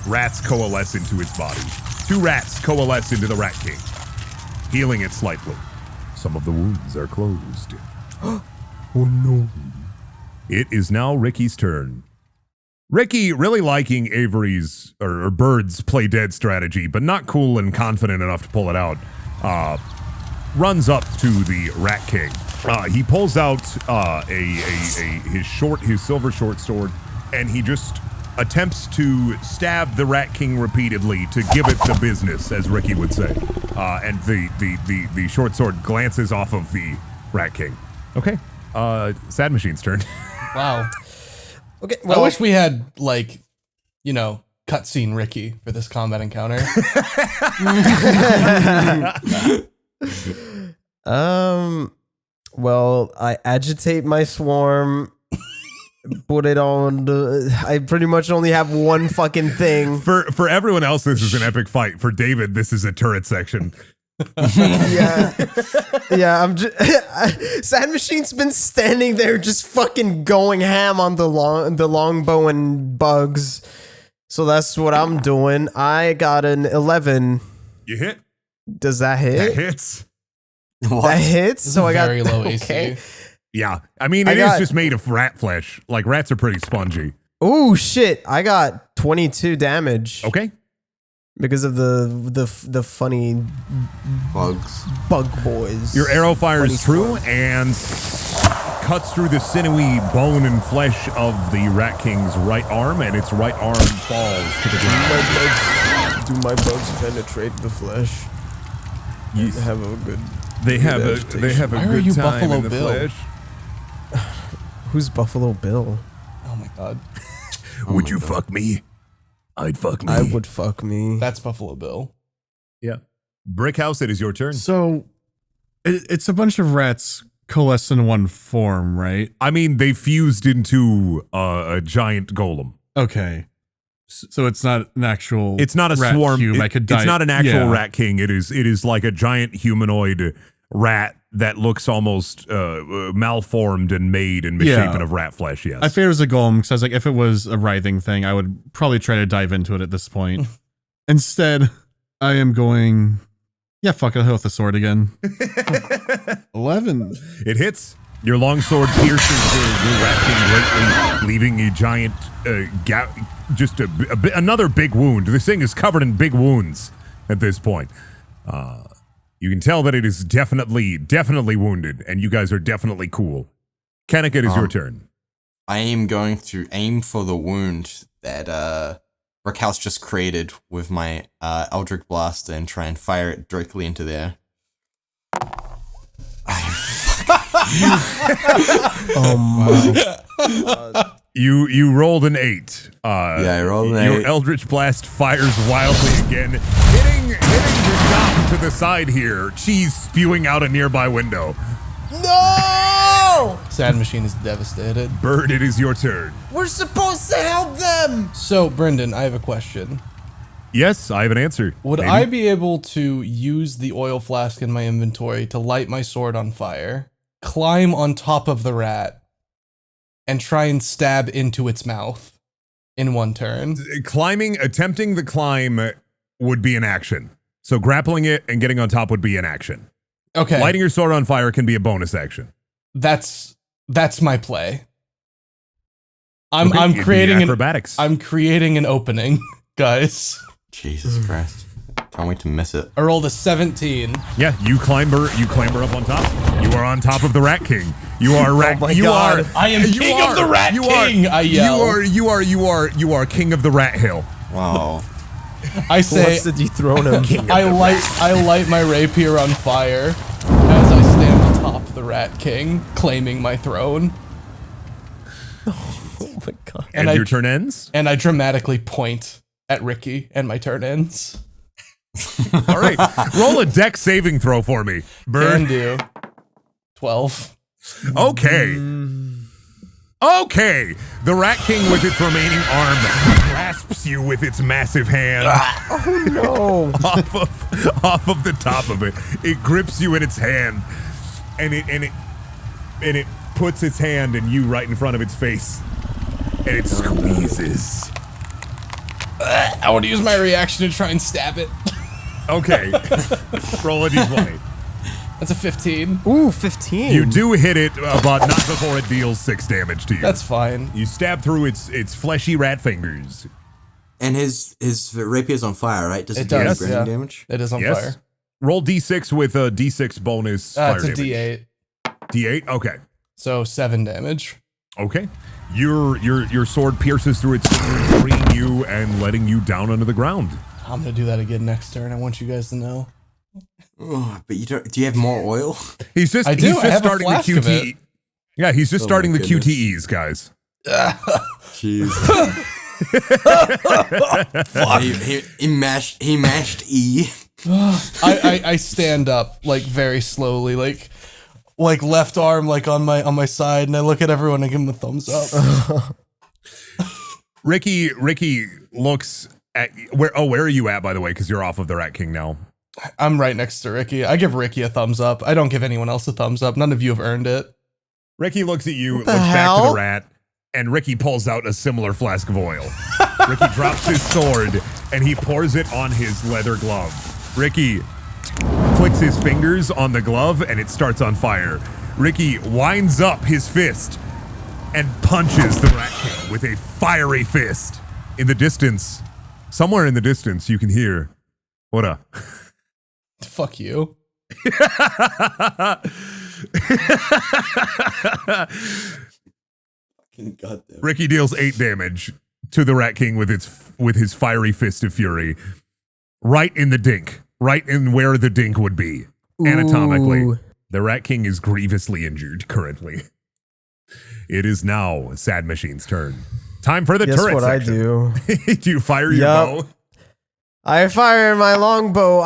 Rats coalesce into his body. 2 rats coalesce into the Rat King, healing it slightly. Some of the wounds are closed. Oh no. It is now Ricky's turn. Ricky, really liking Avery's or Bird's play dead strategy, but not cool and confident enough to pull it out, runs up to the Rat King. He pulls out his silver short sword, and he just attempts to stab the Rat King repeatedly to give it the business, as Ricky would say. And the short sword glances off of the Rat King. Okay. Sad Machine's turn. Wow. Okay. I Well, wish we had, like, you know, cutscene Ricky for this combat encounter. Well, I agitate my swarm. Put it on. I pretty much only have one fucking thing. For everyone else, this is an epic fight. For David, this is a turret section. Yeah, yeah. I'm just. Sad Machine's been standing there, just fucking going ham on the longbow and bugs. So that's what I'm doing. I got an 11. You hit. Does that That hit? hits. That hits. So I got very low okay. AC. Yeah, I mean, I it is got- just made of rat flesh. Like, rats are pretty spongy. Oh shit! I got 22 damage. Okay. Because of the funny Bugs. bug boys. Your arrow fires Funny true squirrels. and cuts through the sinewy bone and flesh of the Rat King's right arm, and its right arm falls to the ground. Do my bugs penetrate the flesh? You- Have a good. They have a Why are good you time Buffalo in the Bill? flesh. Who's Buffalo Bill? Oh my god. Would you fuck me? I'd fuck me. I would fuck me. That's Buffalo Bill. Yeah. Brickhouse, it is your turn. So it's a bunch of rats coalesced in one form, right? I mean, they fused into a giant golem. Okay. So it's not an actual. It's not a rat swarm. cube. It's not an actual Rat King. It is like a giant humanoid rat that looks almost malformed and made and misshapen of rat flesh. Yes. I figured it was a golem because I was like, if it was a writhing thing, I would probably try to dive into it at this point. Instead, I am going. Yeah, fuck it. I'll hit with the sword again. 11. It hits. Your longsword pierces the Rat King greatly, leaving a giant gap, just another big wound. This thing is covered in big wounds at this point. You can tell that it is definitely wounded, and you guys are definitely cool. Kennick, it is your turn. I am going to aim for the wound that Brickhouse just created with my Eldritch Blaster and try and fire it directly into there. Oh my. You rolled an 8. Yeah, I rolled an Your 8. Eldritch Blast fires wildly again, hitting the top to the side here. Cheese spewing out a nearby window. No! Sad Machine is devastated. Bird, it is your turn. We're supposed to help them. So, Brendan, I have a question. Yes, I have an answer. Would Maybe. I be able to use the oil flask in my inventory to light my sword on fire, climb on top of the rat, and try and stab into its mouth in one turn? Attempting the climb would be an action. So grappling it and getting on top would be an action. Okay, Lighting your sword on fire can be a bonus action. that's my play. Okay, I'm it'd be creating acrobatics. I'm creating an opening, guys. Jesus Christ. Can't wait to miss it. I rolled a 17. Yeah, you clamber up on top. You are on top of the Rat King. You are rat. my you God. are. I am you king are- of the Rat you King. Are, I yell. You are king of the Rat Hill. Wow. I Who say wants to dethrone him? I light my rapier on fire as I stand atop the Rat King, claiming my throne, Oh my god. And I- your turn ends. and I dramatically point at Ricky, and my turn ends. All right, roll a deck saving throw for me, Can Bird. do. 12. Okay. Okay. The Rat King with its remaining arm grasps you with its massive hand No. off of the top of it. It grips you in its hand, and it puts its hand in you right in front of its face, and it squeezes. I want to use my reaction to try and stab it. Okay. Roll a d20. That's a 15. Ooh, 15. You do hit it, but not before it deals 6 damage to you. That's fine. You stab through its fleshy rat fingers. And his rapier's on fire, right? Does It it do any does, burning yeah. damage? It is on Yes. fire. Roll d6 with a d6 bonus fire It's a damage. D8. D8? Okay. So 7 damage. Okay. Your sword pierces through its fingers, freeing you and letting you down onto the ground. I'm going to do that again next turn. I want you guys to know. Oh, but you don't. Do you have more oil? He's just I do. he's I just have a starting the flask of QTE. it. Yeah, he's just Oh starting my the goodness. QTEs, guys. Jeez. he mashed E. I stand up like very slowly, like left arm like on my side, and I look at everyone and give them a thumbs up. Ricky looks at where are you at, by the way, because you're off of the Rat King now. I'm right next to Ricky. I give Ricky a thumbs up. I don't give anyone else a thumbs up. None of you have earned it. Ricky looks at you, What the looks back to hell? the rat, and Ricky pulls out a similar flask of oil. Ricky drops his sword, and he pours it on his leather glove. Ricky clicks his fingers on the glove, and it starts on fire. Ricky winds up his fist, and punches the Rat King with a fiery fist. In the distance, somewhere in the distance, you can hear, what a... Fuck you. Goddamn. Ricky deals 8 damage to the Rat King with his fiery fist of fury. Right in the dink. Right in where the dink would be. Anatomically. Ooh. The Rat King is grievously injured currently. It is now Sad Machine's turn. Time for the Guess turret what section. I do? Do you fire your Yup. bow? I fire my longbow.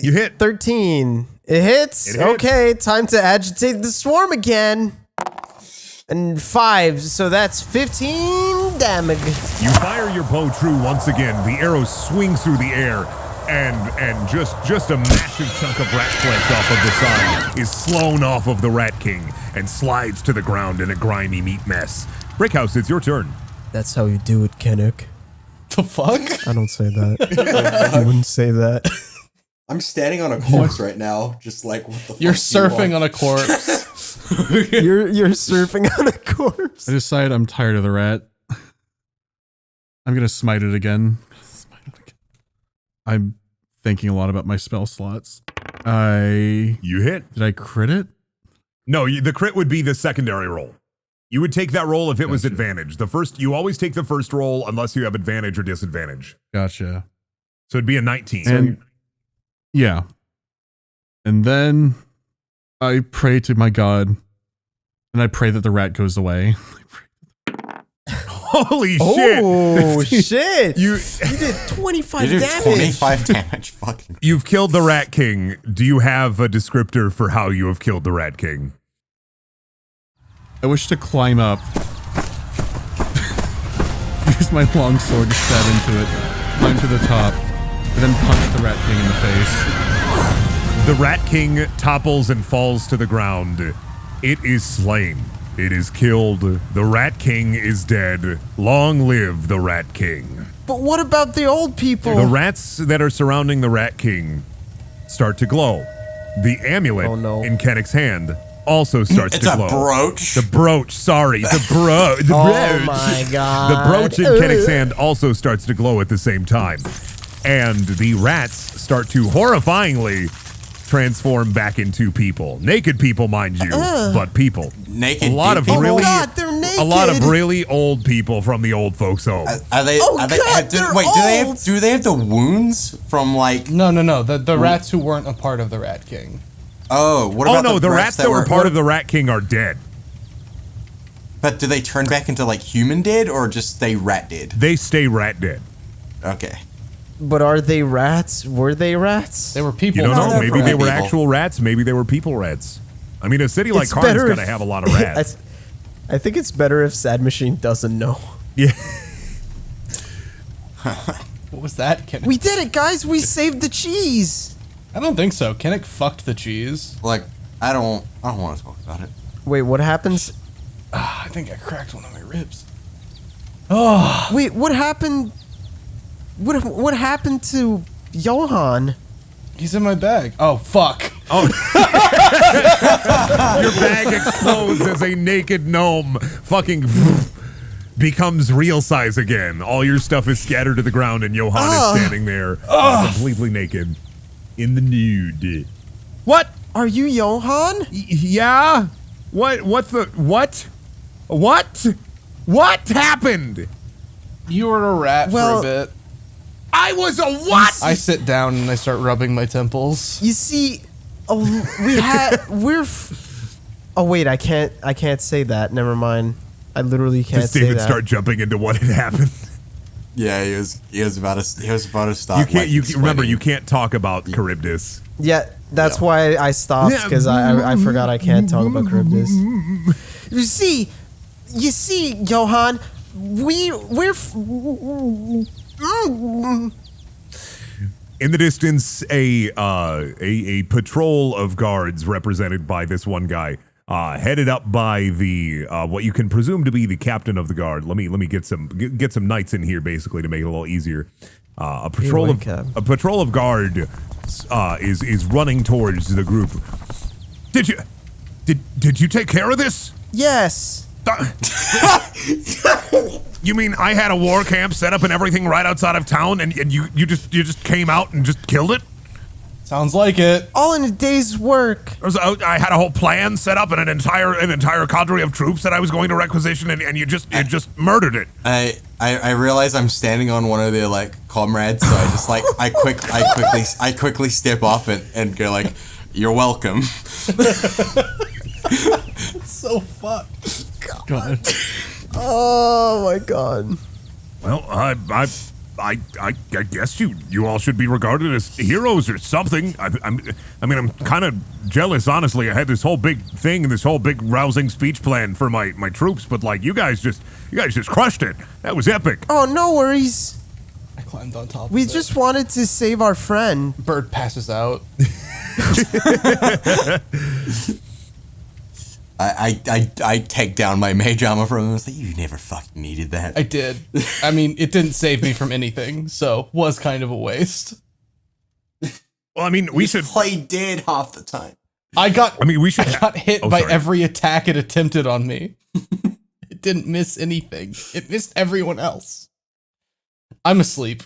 You hit. 13. It hits? It hits. Okay, time to agitate the swarm again. And 5, so that's 15 damage. You fire your bow true once again. The arrow swings through the air, and just a massive chunk of rat flesh off of the side is slown off of the Rat King and slides to the ground in a grimy meat mess. Brickhouse, it's your turn. That's how you do it, Kennick. The fuck? I don't say that. I wouldn't say that. I'm standing on a corpse right now, just like, what the fuck? You're surfing on a corpse. You're surfing on a corpse. I decide I'm tired of the rat. I'm gonna smite it again. I'm thinking a lot about my spell slots. You hit. Did I crit it? No, the crit would be the secondary roll. You would take that roll if it was Gotcha. advantage. You always take the first roll unless you have advantage or disadvantage. Gotcha. So it'd be a 19. And yeah. And then I pray to my god, and I pray that the rat goes away. Holy shit! Oh, shit. You did 25 You do damage. 25 damage. Fucking. You've killed the Rat King. Do you have a descriptor for how you have killed the Rat King? I wish to climb up. Use my long sword to stab into it, climb to the top, and then punch the Rat King in the face. The Rat King topples and falls to the ground. It is slain. It is killed. The Rat King is dead. Long live the Rat King. But what about the old people? The rats that are surrounding the Rat King start to glow. The amulet in Kennick's hand also starts It's to a glow. brooch. The brooch, sorry. The brooch. Oh my god. The brooch in Kennick's hand also starts to glow at the same time. And the rats start to horrifyingly transform back into people. Naked people, mind you, but people. Naked A lot of people? really, Oh god, they're naked. a lot of really old people from the old folks' home. Are they? Oh, are they, God, do, they're wait, old. do they have the wounds from like? No. The rats who weren't a part of the Rat King. Oh, what Oh about no, the rats that were part of the Rat King are dead. But do they turn back into like human dead or just stay rat dead? They stay rat dead. Okay. But are they rats? Were they rats? They were people. You don't know. they're Maybe they were people. actual rats. Maybe they were people rats. I mean, a city like It's Karn's better gonna if- have a lot of rats. I think it's better if Sad Machine doesn't know. Yeah. What was that, Kennick? We did it, guys. We saved the cheese. I don't think so. Kennick fucked the cheese. Like I don't want to talk about it. Wait, what happens? I think I cracked one of my ribs. Wait, what happened? What happened to Johan? He's in my bag. Oh, fuck. Your bag explodes as a naked gnome fucking becomes real size again. All your stuff is scattered to the ground, and Johan is standing there, completely naked, in the nude. What? Are you Johan? Yeah? What happened? You were a rat Well- for a bit. I was a what? I sit down and I start rubbing my temples. You see, oh wait, I can't say that. Never mind. I literally can't Does say David that. start jumping into what had happened? Yeah, he was about to stop. You can't. like, You remember. explaining. You can't talk about Charybdis. Yeah, that's why I stopped because I forgot I can't talk about Charybdis. You see, Johan, In the distance, a patrol of guards represented by this one guy, headed up by the what you can presume to be the captain of the guard. Let me get some knights in here basically to make it a little easier. A patrol of guard is running towards the group. Did you take care of this? Yes. You mean I had a war camp set up and everything right outside of town, and you just came out and just killed it? Sounds like it. All in a day's work. I had a whole plan set up and an entire cadre of troops that I was going to requisition, and you just murdered it. I realize I'm standing on one of their like comrades, so I just like I quickly step off and go like, "You're welcome." So fucked. God. Oh my god. Well, I guess you all should be regarded as heroes or something. I'm kind of jealous, honestly. I had this whole big thing, this whole big rousing speech plan for my troops, but like you guys just crushed it. That was epic. Oh, no worries. I climbed on top. We of it. just wanted to save our friend. Bird passes out. I take down my mage armor from him. I was like, you never fucking needed that. I did. I mean, it didn't save me from anything, so was kind of a waste. Well, I mean, we should play dead half the time. We got hit by sorry. every attack it attempted on me. It didn't miss anything. It missed everyone else. I'm asleep.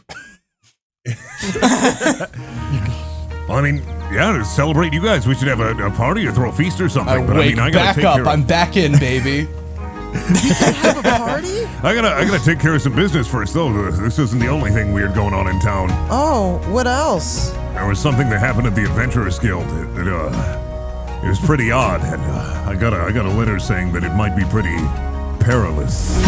Well, I mean, yeah, to celebrate you guys, we should have a party or throw a feast or something. I wake gotta back take up. care of- I'm back in, baby. Have a party? I gotta take care of some business first, though. This isn't the only thing weird going on in town. Oh, what else? There was something that happened at the Adventurers Guild. It was pretty odd, and I got a letter saying that it might be pretty perilous.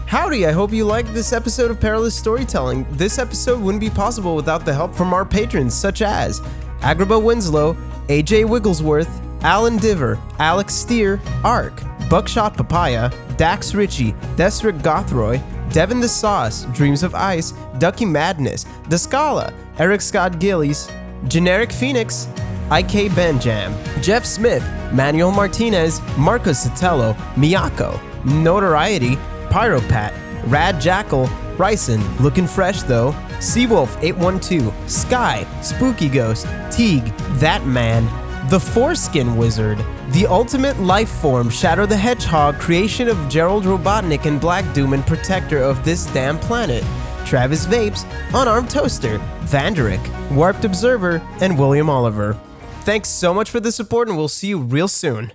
Howdy, I hope you liked this episode of Perilous Storytelling. This episode wouldn't be possible without the help from our patrons such as Agrabah Winslow, AJ Wigglesworth, Alan Diver, Alex Steer, Ark, Buckshot Papaya, Dax Ritchie, Desric Gothroy, Devin the Sauce, Dreams of Ice, Ducky Madness, The Scala, Eric Scott Gillies, Generic Phoenix, IK Benjam, Jeff Smith, Manuel Martinez, Marco Sotelo, Miyako, Notoriety, Pyropat, Rad Jackal, Ryson, Looking Fresh Though, Seawolf812, Sky, Spooky Ghost, Teague, That Man, The Foreskin Wizard, The Ultimate Life Form, Shadow the Hedgehog, creation of Gerald Robotnik and Black Doom and protector of this damn planet, Travis Vapes, Unarmed Toaster, Vanderick, Warped Observer, and William Oliver. Thanks so much for the support, and we'll see you real soon.